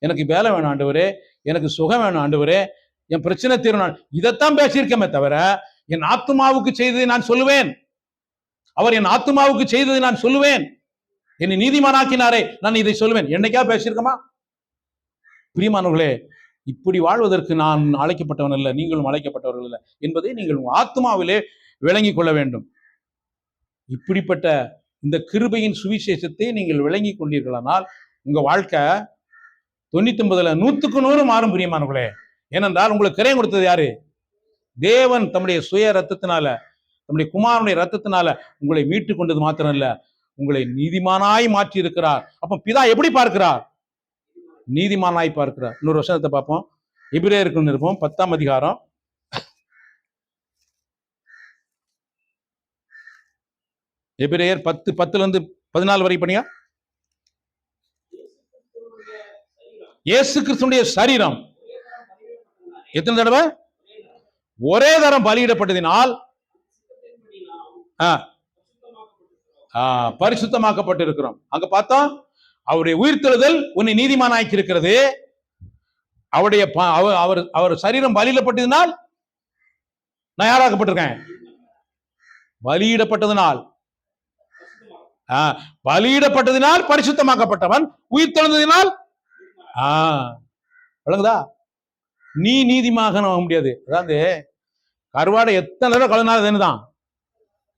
எனக்கு வேலை வேணும் ஆண்டவரே, எனக்கு சுகம் வேணும் ஆண்டவரே, என் பிரச்சனை தீரணும், இதைத்தான் பேசியிருக்கமே தவிர என் ஆத்மாவுக்கு செய்ததை நான் சொல்லுவேன், அவர் என் ஆத்மாவுக்கு செய்ததை நான் சொல்லுவேன், என்னை நீதிமானாக்கினாரே நான் இதை சொல்லுவேன், என்னைக்கா பேசியிருக்கமா? பிரியமானவர்களே, இப்படி வாழ்வதற்கு நான் அழைக்கப்பட்டவன் அல்ல, நீங்களும் அழைக்கப்பட்டவர்கள் அல்ல என்பதை நீங்கள் ஆத்மாவிலே விளங்கிக் கொள்ள வேண்டும். இப்படிப்பட்ட இந்த கிருபையின் சுவிசேஷத்தை நீங்கள் விளங்கி கொண்டீர்களானால் உங்க வாழ்க்கை 99ல 100க்கு 100 மாறும். பிரியமானவர்களே, ஏனென்றால் உங்களுக்கு கிரயம் கொடுத்தது யாரு? தேவன் தம்முடைய சுய ரத்தத்தினால, தம்முடைய குமாரனுடைய ரத்தத்தினால உங்களை மீட்டு கொண்டது மாத்திரம் இல்ல, உங்களை நீதிமானாய் மாற்றி இருக்கிறார். அப்ப பிதா எப்படி பார்க்கிறார்? நீதிமானாய் பார்க்கிறார். இன்னொரு வசனத்தை பார்ப்போம். எபிரேயருக்கு இருப்போம் 10ஆம் அதிகாரம். எபிரேயர் 10:10-14 வரை படிங்க. இயேசு கிறிஸ்துவினுடைய சரீரம் எத்தனை தடவை? ஒரே தரம் பலியிடப்பட்டதினால் பரிசுத்தமாக்கப்பட்டு இருக்கிறோம். அங்க பார்த்தோம், அவருடைய உயிர்த்தெழுதல் உன்னை நீதிமானாக்கி இருக்கிறது. அவருடைய அவர் சரீரம் பலியிடப்பட்டதினால் நான் யாராக்கப்பட்டிருக்கேன்? பலியிடப்பட்டதினால், பலியிடப்பட்டதினால் பரிசுத்தமாக்கப்பட்டவன், உயிர்த்தெழுந்ததினால் விளங்குதா? நீ நீதிமாக ஆக முடியாது. அதாவது கருவாடை எத்தனை தடவை கழுவினாலும் என்னதான்?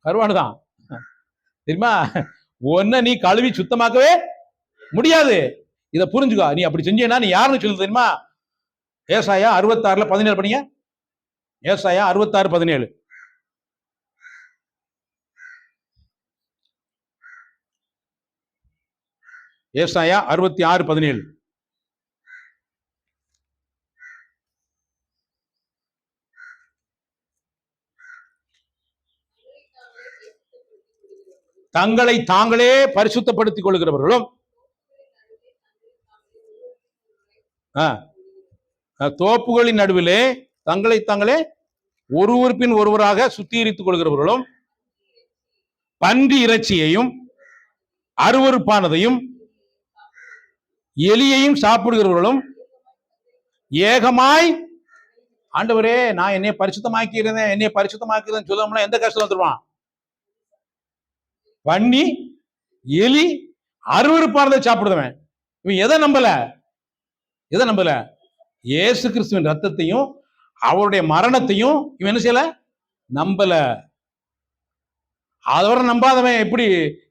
கருவாடு தான், தெரியுமா? ஒன்ன நீ கழுவி சுத்தமாக்கவே முடியாது. இதை புரிஞ்சுக்கோ. நீ அப்படி செஞ்சேன்னா நீ யாருன்னு சொல்லு தெரியுமா? ஏசாயா 66:17 படிங்க. ஏசாயா 66:17. ஏசாயா 66:17. தங்களை தாங்களே பரிசுத்தப்படுத்திக் கொள்கிறவர்களும் தோப்புகளின் நடுவிலே தங்களை தாங்களே ஒருவர் பின் ஒருவராக சுத்திகரித்துக் கொள்கிறவர்களும் பன்றி இறைச்சியையும் அருவருப்பானதையும் எலியையும் சாப்பிடுகிறவர்களும் ஏகமாய், ஆண்டவரே நான் என்னை பரிசுத்தமாக்கி இருந்தேன், என்னை பரிசுத்தமாக்கிறேன்னு சொல்லணும்னா எந்த கஷ்டம் வந்துருவான்? பன்னி, எலி, அருவருப்பானதை சாப்பிடுவேன். இவன் எதை நம்பல? இயேசு கிறிஸ்துவின் ரத்தத்தையும் அவருடைய மரணத்தையும் இவன் என்ன செய்யல? நம்பல. அவரை நம்பாதவன் எப்படி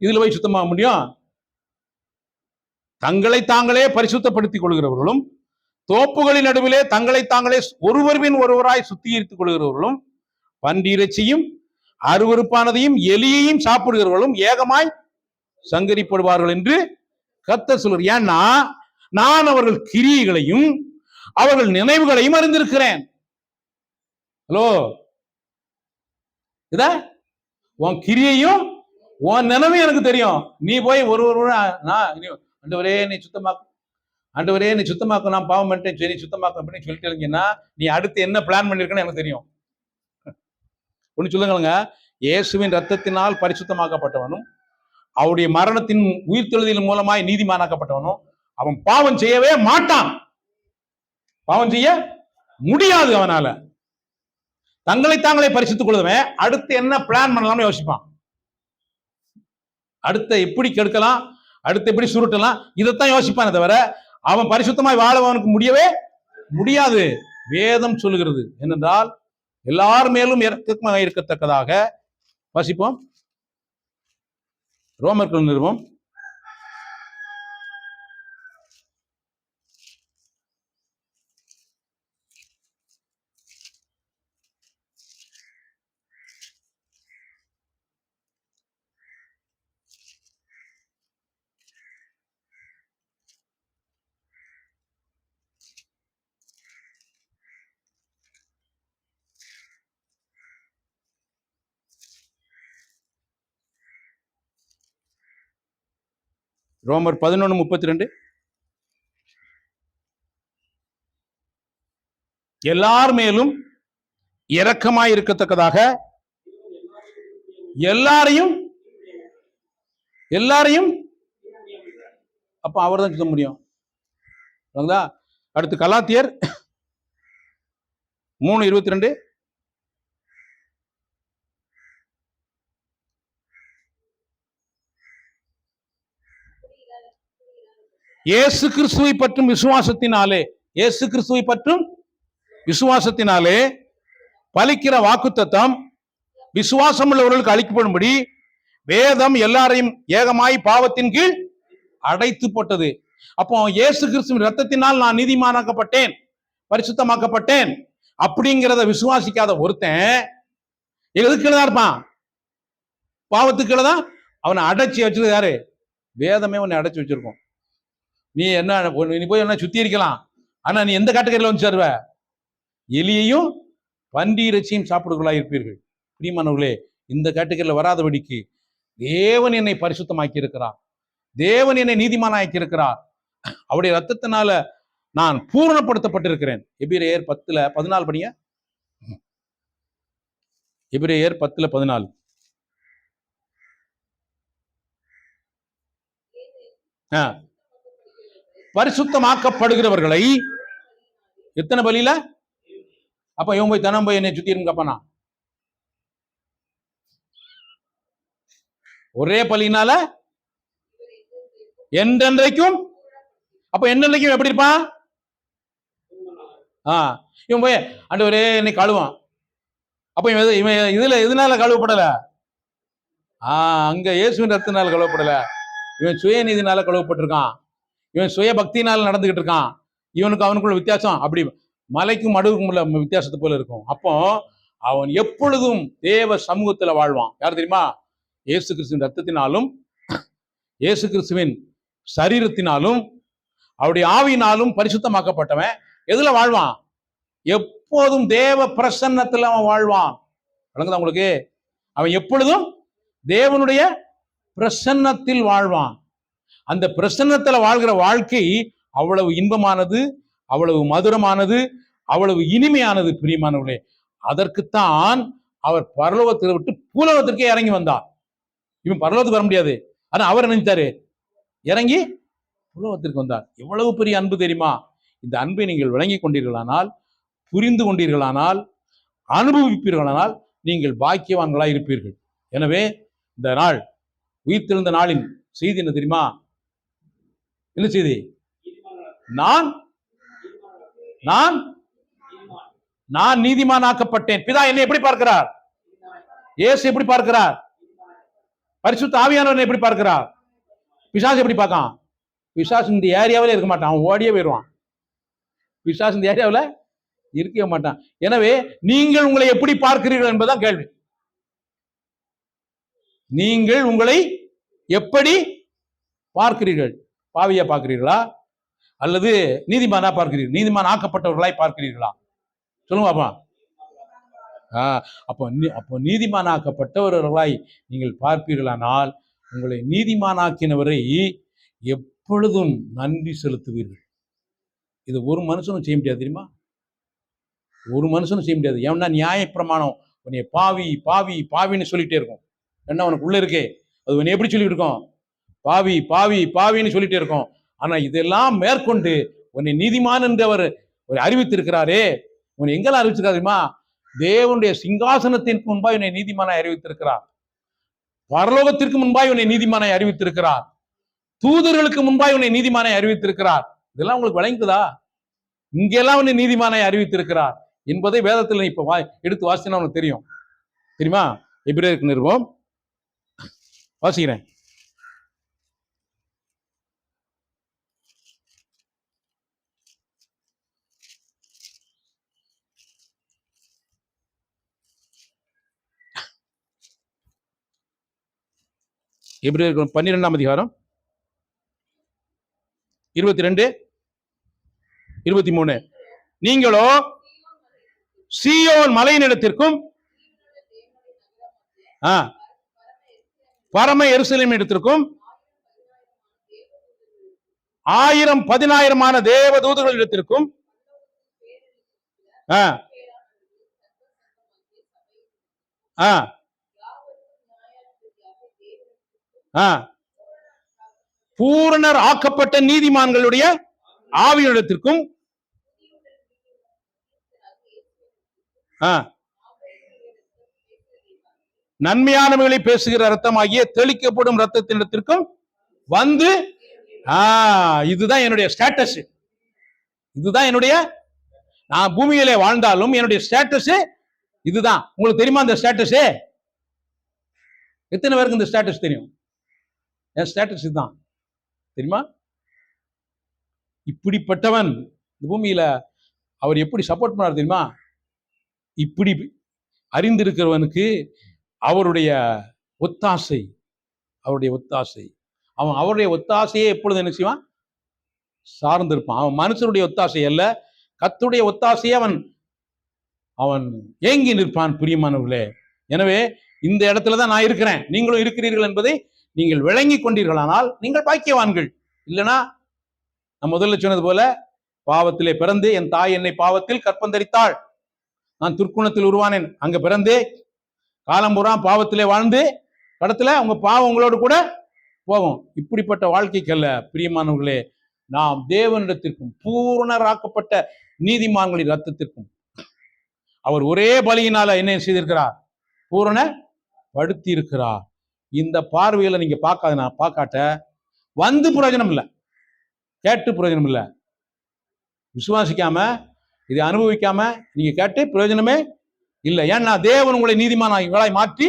இதுல போய் சுத்தமாக முடியும்? தங்களை தாங்களே பரிசுத்தப்படுத்திக் கொள்கிறவர்களும், தோப்புகளின் நடுவிலே தங்களை தாங்களே ஒருவரின் ஒருவராய் சுத்திகரித்துக் கொள்கிறவர்களும், பன்றியிறைச்சியும் அருவருப்பானதையும் எலியையும் சாப்பிடுகிறவர்களும் ஏகமாய் சங்கரிப்படுவார்கள் என்று கர்த்தர் சொல்றார். ஏன்னா நான் அவர்கள் கிரியைகளையும் அவர்கள் நினைவுகளையும் அறிந்திருக்கிறேன். ஹலோ, இத உன் கிரியையும் உன் நினைவும் எனக்கு தெரியும். நீ போய் ஆண்டவரே நீ சுத்தமாக்கும், ஆண்டவரே நீ சுத்தமாக்கும், நான் பாவம் பண்ணிட்டேன், சரி சுத்தமாக்கும் அப்படின்னு சொல்லிட்டு இருந்தீங்கன்னா நீ அடுத்து என்ன பிளான் பண்ணிருக்கன்னு எனக்கு தெரியும். ஒண்ணு சொல்லுங்க, இயேசுவின் ரத்தத்தினால் பரிசுத்தமாக்கப்பட்டவனும் அவருடைய மரணத்தின் உயிர்த்தெழுதலின் மூலமாய் நீதிமானாக்கப்பட்டவனும் அவன் பாவம் செய்யவே மாட்டான். பாவம் செய்ய முடியாது. அவனால தங்களை தாங்களே பரிசுத்துக் கொள்ளுவன் அடுத்து என்ன பிளான் பண்ணலாம்னு யோசிப்பான். அடுத்த எப்படி கெடுக்கலாம், அடுத்து எப்படி சுருட்டலாம், இதைத்தான் யோசிப்பானே தவிர அவன் பரிசுத்தமாய் வாழவனுக்கு முடியவே முடியாது. வேதம் சொல்லுகிறது என்னென்றால் எல்லார் மேலும் இரக்கமாக இருக்கத்தக்கதாக வாசிப்போம். ரோமர்கள் நிறுவம் 11:32 எல்லார் மேலும் இரக்கமாய் இருக்கத்தக்கதாக எல்லாரையும் அப்ப அவர் தான் சொல்ல முடியும். அடுத்து கலாத்தியர் 3:22 இயேசு கிறிஸ்துவை பற்றும் விசுவாசத்தினாலே பலிக்கிற வாக்குத்தத்தம் விசுவாசம் உள்ளவர்களுக்கு அளிக்கப்படும்படி வேதம் எல்லாரையும் ஏகமாய் பாவத்தின் கீழ் அடைத்து போட்டது. அப்போ இயேசு கிறிஸ்துவின் ரத்தத்தினால் நான் நீதிமானாக்கப்பட்டேன், பரிசுத்தமாக்கப்பட்டேன் அப்படிங்கிறத விசுவாசிக்காத ஒருத்தன் எதுக்குள்ளதான் இருப்பான்? பாவத்துக்குள்ளதான். அவனை அடைச்சி வச்சது யாரு? வேதமே உன்னை அடைச்சி வச்சிருக்கோம். நீ போய் என்ன சுத்தி இருக்கலாம், ஆனா நீ எந்த கேட்டகரியில வந்து சேருவ? எலியையும் பன்றி இறைச்சியும் சாப்பிடுகளாக இருப்பீர்கள். பிரியமானவர்களே, இந்த கேட்டகரியில வராதபடிக்கு தேவன் என்னை பரிசுத்தமாக்கி இருக்கிறார், தேவன் என்னை நீதிமானாக்கி இருக்கிறார். அவருடைய ரத்தத்தினால நான் பூரணப்படுத்தப்பட்டிருக்கிறேன். எபிரேயர் 10:14 படிங்க. எபிரேயர் 10:14 பரிசுத்தமாக்கப்படுகிறவர்களை எத்தனை பலியில? அப்ப இவன் போய் தனம் போய் என்னை சுத்தி இருக்கப்பனா ஒரே பலினால என்றென்றைக்கும். அப்ப என்னென்னைக்கும் எப்படி இருப்பான்? இவன் போய் ஆண்டவரே என்னை கழுவான். அப்ப இவன் இதுல எதனால கழுவப்படல? அங்க இயேசுவின் ரத்தத்தினால கழுவப்படல. இவன் சுயநீதினால கழுவப்பட்டிருக்கான், இவன் சுய பக்தினால நடந்துகிட்டு இருக்கான். இவனுக்கு அவனுக்குள்ள வித்தியாசம் அப்படி மலைக்கும் மடுவுக்கும் உள்ள வித்தியாசத்தை போல இருக்கும். அப்போ அவன் எப்பொழுதும் தேவ சமூகத்துல வாழ்வான். யார் தெரியுமா? இயேசு கிறிஸ்துவின் ரத்தத்தினாலும் இயேசு கிறிஸ்துவின் சரீரத்தினாலும் அவருடைய ஆவியினாலும் பரிசுத்தமாக்கப்பட்டவன் எதுல வாழ்வான்? எப்போதும் தேவ பிரசன்னத்துல அவன் வாழ்வான். வழங்குதா உங்களுக்கு? அவன் எப்பொழுதும் தேவனுடைய பிரசன்னத்தில் வாழ்வான். அந்த பிரசன்னத்துல வாழ்கிற வாழ்க்கை அவ்வளவு இன்பமானது, அவ்வளவு மதுரமானது, அவ்வளவு இனிமையானது. பிரியமானவர்களே, அதற்குத்தான் அவர் பரலோகத்தை விட்டு பூலோகத்திற்கே இறங்கி வந்தார். இவன் பரலோகத்துக்கு வர முடியாது, ஆனா அவர் நினைத்தாரு இறங்கி உலகத்திற்கு வந்தார். எவ்வளவு பெரிய அன்பு தெரியுமா? இந்த அன்பை நீங்கள் விளங்கி கொண்டீர்களானால், புரிந்து கொண்டீர்களானால், அனுபவிப்பீர்களானால் நீங்கள் பாக்கியவான்களாய் இருப்பீர்கள். எனவே இந்த நாள் உயிர்த்தெழுந்த நாளின் செய்தி என்ன தெரியுமா? என்ன செய்தி? நான் நீதிமானாக்கப்பட்டேன். பிதா என்னை எப்படி பார்க்கிறார்? இயேசு எப்படி பார்க்கிறார்? பரிசுத்த ஆவியானவர் எப்படி பார்க்கிறார்? பிசாசு எப்படி பார்க்கான்? பிசாசு இந்த ஏரியாவிலே இருக்க மாட்டான், அவன் ஓடியே போயிடுவான். பிசாசு இந்த ஏரியாவில் இருக்கவே மாட்டான். எனவே நீங்கள் உங்களை எப்படி பார்க்கிறீர்கள் என்பதுதான் கேள்வி. நீங்கள் உங்களை எப்படி பார்க்கிறீர்கள்? பாவியா பார்க்கிறீர்களா அல்லது நீதிமானா பார்க்கிறீர்கள்? நீதிமான் ஆக்கப்பட்டவர்களாய் பார்க்கிறீர்களா? சொல்லுங்க பாப்பா. அப்போ நீதிமானாக்கப்பட்டவர்களாய் நீங்கள் பார்ப்பீர்களானால் உங்களை நீதிமானாக்கினவரை எப்பொழுதும் நன்றி செலுத்துவீர்கள். இது ஒரு மனுஷனும் செய்ய முடியாது, தெரியுமா? ஒரு மனுஷனும் செய்ய முடியாது. ஏன்னா நியாயப்பிரமாணம் உன்னை பாவி பாவி பாவின்னு சொல்லிட்டே இருக்கும். என்ன உனக்கு உள்ள இருக்கே அது உன்னை எப்படி சொல்லிட்டு இருக்கோம்? பாவி பாவி பாவின்னு சொல்லிட்டே இருக்கோம். ஆனா இதெல்லாம் மேற்கொண்டு உன்னை நீதிமான் என்று அவர் அறிவித்திருக்கிறாரே. உன்னை எங்கெல்லாம் அறிவிச்சிருக்காரு தெரியுமா? தேவனுடைய சிங்காசனத்திற்கு முன்பாய் உன்னை நீதிமானாய் அறிவித்திருக்கிறார். பரலோகத்திற்கு முன்பாய் உன்னை நீதிமானாய் அறிவித்திருக்கிறார். தூதர்களுக்கு முன்பாய் உன்னை நீதிமானாய் அறிவித்திருக்கிறார். இதெல்லாம் உங்களுக்கு வழங்குதா? இங்கெல்லாம் உன்னை நீதிமானாய் அறிவித்திருக்கிறார் என்பதை வேதத்தில் இப்ப எடுத்து வாசினா உனக்கு தெரியும். தெரியுமா? எபிரேயருக்கு நிருபம் வாசிக்கிறேன். எபிரேயர் 12ஆம் அதிகாரம் 22, 23. நீங்களோ சீயோன் மலையினிடத்திற்கும் பரம எருசலேம் இடத்திற்கும் 1000-10,000 தேவ தூதர்கள் இடத்திற்கும் பூரணர் ஆக்கப்பட்ட நீதிமான்களுடைய ஆவியிடத்திற்கும் நன்மையானவைகளை பேசுகிற ரத்தமாகிய தெளிக்கப்படும் ரத்தத்தினிடத்திற்கும் வந்து இதுதான் என்னுடைய ஸ்டேட்டஸ். இதுதான் என்னுடைய, நான் பூமியிலே வாழ்ந்தாலும் என்னுடைய ஸ்டேட்டஸ் இதுதான். உங்களுக்கு தெரியுமா இந்த ஸ்டேட்டஸ்? எத்தனை பேருக்கு இந்த ஸ்டேட்டஸ் தெரியும்? என் ஸ்டேட்டஸ் இதுதான், தெரியுமா? இப்படிப்பட்டவன் இந்த பூமியில அவர் எப்படி சப்போர்ட் பண்ணார் தெரியுமா? இப்படி அறிந்திருக்கிறவனுக்கு அவருடைய ஒத்தாசை, அவன் அவருடைய ஒத்தாசையே எப்பொழுது என்ன செய்வான்? சார்ந்திருப்பான். அவன் மனுஷனுடைய ஒத்தாசை அல்ல, கர்த்தருடைய ஒத்தாசையே அவன் ஏங்கி நிற்பான். பிரியமானவர்களே, எனவே இந்த இடத்துலதான் நான் இருக்கிறேன், நீங்களும் இருக்கிறீர்கள் என்பதை நீங்கள் விளங்கி கொண்டீர்களானால் நீங்கள் பாக்கியவான்கள். இல்லைனா நான் முதல்ல சொன்னது போல, பாவத்திலே பிறந்து என் தாய் என்னை பாவத்தில் கற்பந்தரித்தாள், நான் துர்க்குணத்தில் உருவானேன், அங்க பிறந்தே காலம்புறா பாவத்திலே வாழ்ந்து கடத்துல உங்க பாவம் உங்களோடு கூட போகும். இப்படிப்பட்ட வாழ்க்கைக்கல்ல பிரியமானவர்களே, நாம் தேவனிடத்திற்கும் பூரணராக்கப்பட்ட நீதிமான்களின் ரத்தத்திற்கும் அவர் ஒரே பலியினால என்ன செய்திருக்கிறார்? பூரணப்படுத்தி இருக்கிறார். இந்த பார்வையில நீங்க பார்க்காட்ட வந்து பிரயோஜனம் இல்லை, கேட்டு பிரயோஜனம் இல்லை. விசுவாசிக்காம இதை அனுபவிக்காம நீங்க கேட்டு பிரயோஜனமே இல்லை. ஏன்னா தேவன் உங்களை நீதிமான்களாய் மாற்றி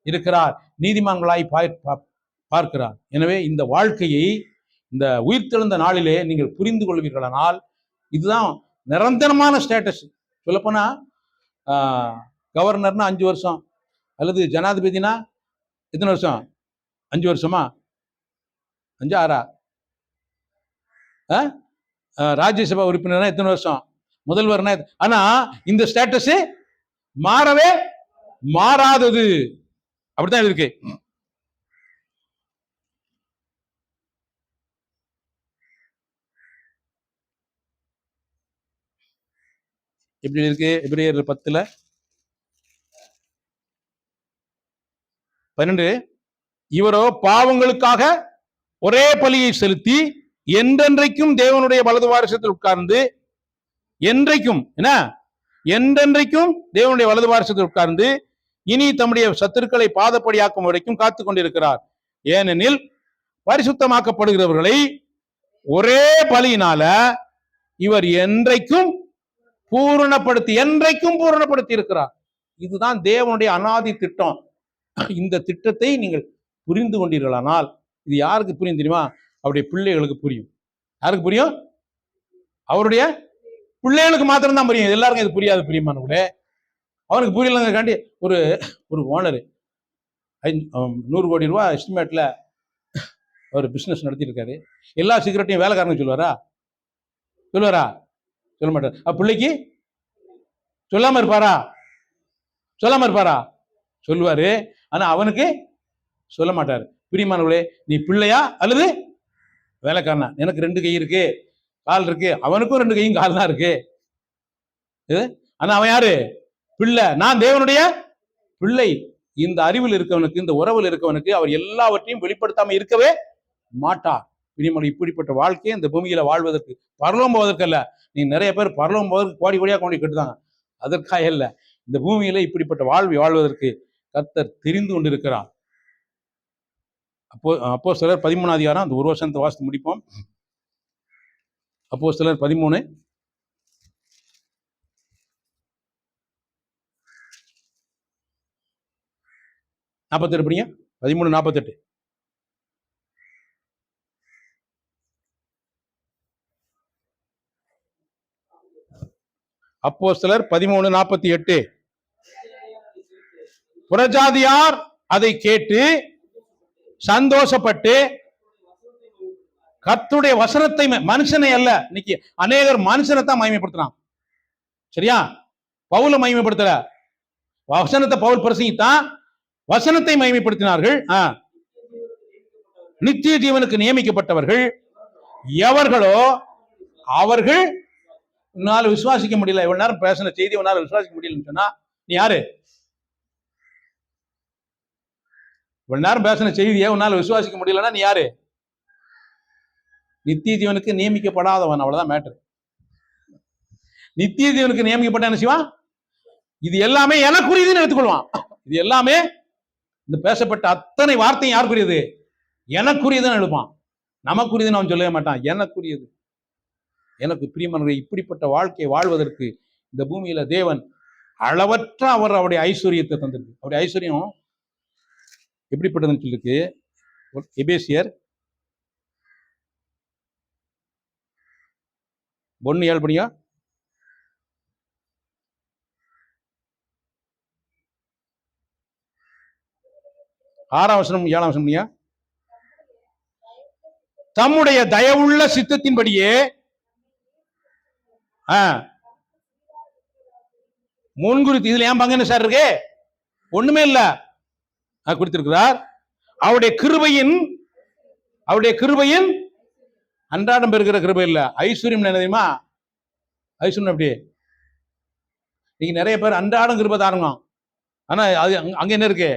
இருக்கிறார், நீதிமான்களாய் பார்க்கிறார். எனவே இந்த வாழ்க்கையை இந்த உயிர்த்தெழுந்த நாளிலே நீங்கள் புரிந்து கொள்வீர்களானால் இதுதான் நிரந்தரமான ஸ்டேட்டஸ். சொல்லப்போனா கவர்னர்னா 5 வருஷம், அல்லது ஜனாதிபதினா எத்தனை வருஷம்? 5 வருஷமா? 5 6? ராஜ்யசபா உறுப்பினர்னா எத்தனை வருஷம்? முதல்வர்னா. ஆனா இந்த ஸ்டேட்டஸ் மாறவே மாறாதது, அப்படித்தான் இருக்கு. எப்படி இருக்கு? எபிரேயர் 10:12, இவரோ பாவங்களுக்காக ஒரே பலியை செலுத்தி என்றென்றைக்கும் தேவனுடைய வலது வாரிசத்தில் உட்கார்ந்து, என்றைக்கும் என்ன, என்றென்றைக்கும் தேவனுடைய வலது வாரிசத்தில் உட்கார்ந்து இனி தம்முடைய சத்துருக்களை பாதப்படியாக்கும் வரைக்கும் காத்து கொண்டிருக்கிறார். ஏனெனில் பரிசுத்தமாக்கப்படுகிறவர்களை ஒரே பலியினால இவர் என்றைக்கும் பூரணப்படுத்தி இருக்கிறார். இதுதான் தேவனுடைய அனாதி திட்டம். இந்த திட்டத்தை நீங்கள் புரிந்து கொண்டீர்களானால், இது யாருக்கு புரியும் தெரியுமா? அவருடைய பிள்ளைகளுக்கு புரியும். யாருக்கு புரியும்? அவருடைய பிள்ளைகளுக்கு மாத்திரம்தான் புரியும். எல்லாருக்கும் இது புரியாது. பிரியமானவர்களே, அவனுக்கு புரியலங்கிறக்காண்டி ஒரு ஒரு ஓனர் 100 கோடி ரூபா எஸ்டிமேட்ல ஒரு பிசினஸ் நடத்திட்டு இருக்காரு. எல்லா சிகரெட்டையும் வேலைக்காரனுக்கு சொல்லுவாரா? சொல்ல மாட்டார். பிள்ளைக்கு சொல்லாம இருப்பாரா? சொல்லுவாரு. ஆனா அவனுக்கு சொல்ல மாட்டாரு. பிரியமானவர்களே, நீ பிள்ளையா அல்லது வேலைக்காரனா? எனக்கு 2 கை இருக்கு, கால் இருக்கு. அவனுக்கும் 2 கையும் கால் தான் இருக்கு. ஆனா அவன் யாரு? பிள்ளை. நான் தேவனுடைய பிள்ளை. இந்த அறிவில் இருக்கவனுக்கு, இந்த உறவில் இருக்கவனுக்கு அவர் எல்லாவற்றையும் வெளிப்படுத்தாம இருக்கவே மாட்டார். பிரியமானவர்களே, இப்படிப்பட்ட வாழ்க்கையை இந்த பூமியில வாழ்வதற்கு, பரலோகம் போவதற்கு அல்ல. நீங்க நிறைய பேர் பரலோகம் போவதற்கு கோடி கோடியா கொண்டு கட்டுதாங்க. அதற்காக இல்ல. இந்த பூமியில இப்படிப்பட்ட வாழ்வை வாழ்வதற்கு கர்த்தர் தெரிந்து கொண்டிருக்கிறார். அப்போஸ்தலர் 13 அதிகாரம், அந்த ஒரு வசனத்தை வாசித்து முடிப்போம். அப்போஸ்தலர் 13 48 படிங்க. 13:48. அப்போஸ்தலர் 13:48. புறஜாதியார் அதை கேட்டு சந்தோஷப்பட்டு கர்த்தருடைய வசனத்தை, மனுஷனை அல்ல. இன்னைக்கு அநேகர் மனுஷனை தான் மகிமைப்படுத்துறான். சரியா? பவுல மகிமைப்படுத்தல. வசனத்தை பவுல் பிரசங்கித்தான், வசனத்தை மகிமைப்படுத்தினார்கள். நித்திய ஜீவனுக்கு நியமிக்கப்பட்டவர்கள் எவர்களோ அவர்கள் உன்னால விசுவாசிக்க முடியல. இவ்வளவு நேரம் பேசின செய்தி உன்னால விசுவாசிக்க முடியலன்னு சொன்னா நீ யாரு? இவ்வளவு நேரம் பேசின செய்தியை உன்னால விசுவாசிக்க முடியலன்னா நீ யாரு? நித்திய ஜீவனுக்கு நியமிக்கப்படாதவன். அவ்வளவுதான் மேட்டர். நித்திய ஜீவனுக்கு நியமிக்கப்பட்ட என்ன செய்வான்? இது எல்லாமே எனக்குரியதுன்னு எடுத்துக்கொள்வான். இது எல்லாமே இந்த பேசப்பட்ட அத்தனை வார்த்தையும் யாருக்குரியது? எனக்குரியதுன்னு எடுப்பான். நமக்குரியதுன்னு அவன் சொல்லவே மாட்டான். எனக்குரியது. எனக்கு பிரியமானவர்களே, இப்படிப்பட்ட வாழ்க்கையை வாழ்வதற்கு இந்த பூமியில தேவன் அளவற்ற அவருடைய ஐஸ்வர்யத்தை தந்திருக்கு. அவருடைய ஐஸ்வர்யம் எப்படிப்பட்டதுன்னு சொல்லிருக்கு. எபேசியர் 1:7 படியா. ஆறாம் வசனம் 7ஆம் வசனம் படியா. தம்முடைய தயவுள்ள சித்தத்தின்படியே முன்குறித்து, இதுல ஏன் பங்கு என்ன சார் இருக்கு? ஒண்ணுமே இல்ல, குறித்திருக்கிறார். அவருடைய கிருபையின் அன்றாடம் பெறுகிற கிருபை இல்ல. ஐஸ்வர்யம் என்ன தெரியுமா? ஐஸ்வர்யம் எப்படி? நீங்க நிறைய பேர் அன்றாடம் கிருபை தாருங்க. ஆனா அது அங்க என்ன இருக்கு?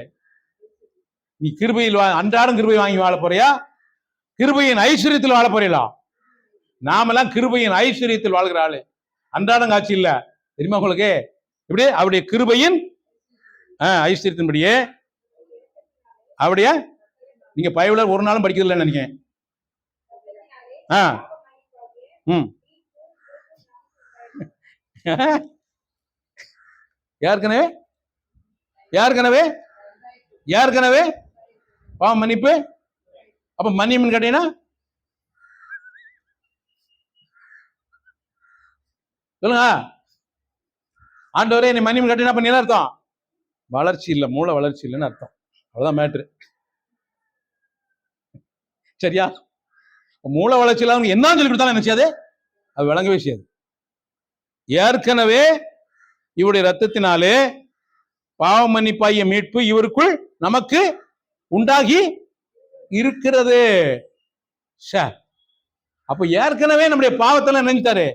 நீ கிருபையில் அன்றாடம் கிருபை வாங்கி வாழ போறியா? கிருபையின் ஐஸ்வர்யத்தில் வாழ போறீங்களா? நாமெல்லாம் கிருபையின் ஐஸ்வர்யத்தில் வாழ்கிற ஆளு. அன்றாடம் காட்சி இல்ல தெரியுமா உங்களுக்கு? இப்படி அவருடைய கிருபையின் ஐஸ்வர்யத்தின்படியே அவருடைய, நீங்க பைபிளர் ஒரு நாளும் படிக்கிறது இல்லைன்னு நினைக்கிறேன். ஏற்கனவே பாவம் மன்னிப்பு. அப்ப மன்னிப்புன்னு கேட்டீங்கன்னா சொல்லுங்க. ஆண்டவரே நீ மன்னிப்பு கேட்டீங்கன்னா அப்ப என்ன அர்த்தம்? வளர்ச்சி இல்லை, மூளை வளர்ச்சி இல்லைன்னு அர்த்தம். அவ்வளவுதான் மேட்ரு. சரியா? மூளை வளர்ச்சி இல்லாத என்னன்னு சொல்லி கொடுத்தாலும் என்ன செய்யாது? அது விளங்கவே செய்யாது. ஏற்கனவே இவருடைய ரத்தத்தினாலே பாவ மன்னிப்பாகிய மீட்பு இவருக்குள் நமக்கு உண்டாகி இருக்கிறது. அப்ப ஏற்கனவே நம்முடைய பாவத்தெல்லாம் நினைச்சாரு,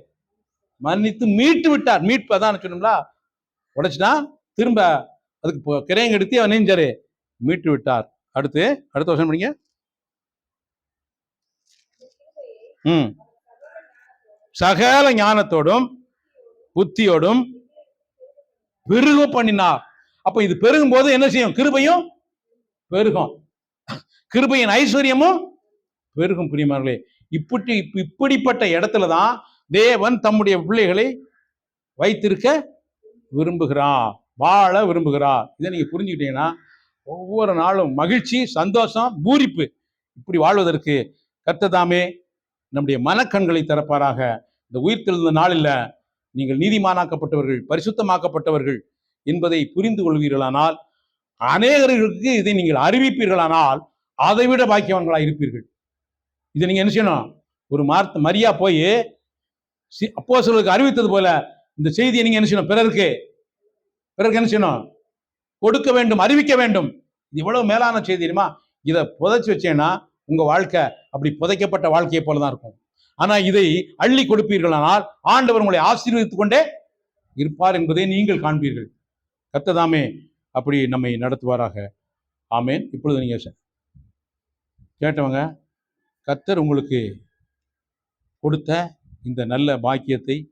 மன்னித்து மீட்டு விட்டார். மீட்பு அதான் சொன்னோம்ல, உடைச்சுனா திரும்ப அதுக்கு கிரையங்க எடுத்து அவர் நெஞ்சாரு, மீட்டு விட்டார். அடுத்த வருஷம் படிங்க. சகல ஞானத்தோடும் புத்தியோடும் பெருக பண்ணினார். அப்ப இது பெருகும் போது என்ன செய்யும்? கிருபையும் பெருகும், கிருபையின் ஐஸ்வர்யமும் பெருகும். பிரியமானவர்களே, இப்படிப்பட்ட இடத்துலதான் தேவன் தம்முடைய பிள்ளைகளை வைத்திருக்க விரும்புகிறார், வாழ விரும்புகிறார். இதை நீங்க புரிஞ்சுக்கிட்டீங்கன்னா ஒவ்வொரு நாளும் மகிழ்ச்சி, சந்தோஷம், பூரிப்பு இப்படி வாழ்வதற்கு கர்த்ததாமே நம்முடைய மனக்கண்களை திறப்பாராக. இந்த உயிர்த்தெழுந்த நாளில் நீங்கள் நீதிமானாக்கப்பட்டவர்கள், பரிசுத்தமாக்கப்பட்டவர்கள் என்பதை புரிந்து கொள்வீர்களானால், அநேகர்களுக்கு இதை நீங்கள் அறிவிப்பீர்களானால் அதைவிட பாக்கியவான்களாக இருப்பீர்கள். இதை நீங்க என்ன செய்யணும்? ஒரு மரியா போய் அப்போஸ்தலர்களுக்கு அறிவித்தது போல இந்த செய்தியை நீங்க என்ன செய்யணும்? பிறருக்கு என்ன செய்யணும்? கொடுக்க வேண்டும், அறிவிக்க வேண்டும். இது இவ்வளவு மேலான செய்தி தெரியுமா? இதை புதைச்சு வச்சேன்னா உங்க வாழ்க்கை அப்படி புதைக்கப்பட்ட வாழ்க்கையை போலதான் இருக்கும். ஆனா இதை அள்ளி கொடுப்பீர்களானால் ஆண்டவர் உங்களை ஆசீர்வதித்துக் கொண்டே இருப்பார் என்பதை நீங்கள் காண்பீர்கள். கர்த்ததாமே அப்படி நம்மை நடத்துவாராக. ஆமேன். இப்பொழுது நீங்க கேட்டவங்க, கர்த்தர் உங்களுக்கு கொடுத்த இந்த நல்ல பாக்கியத்தை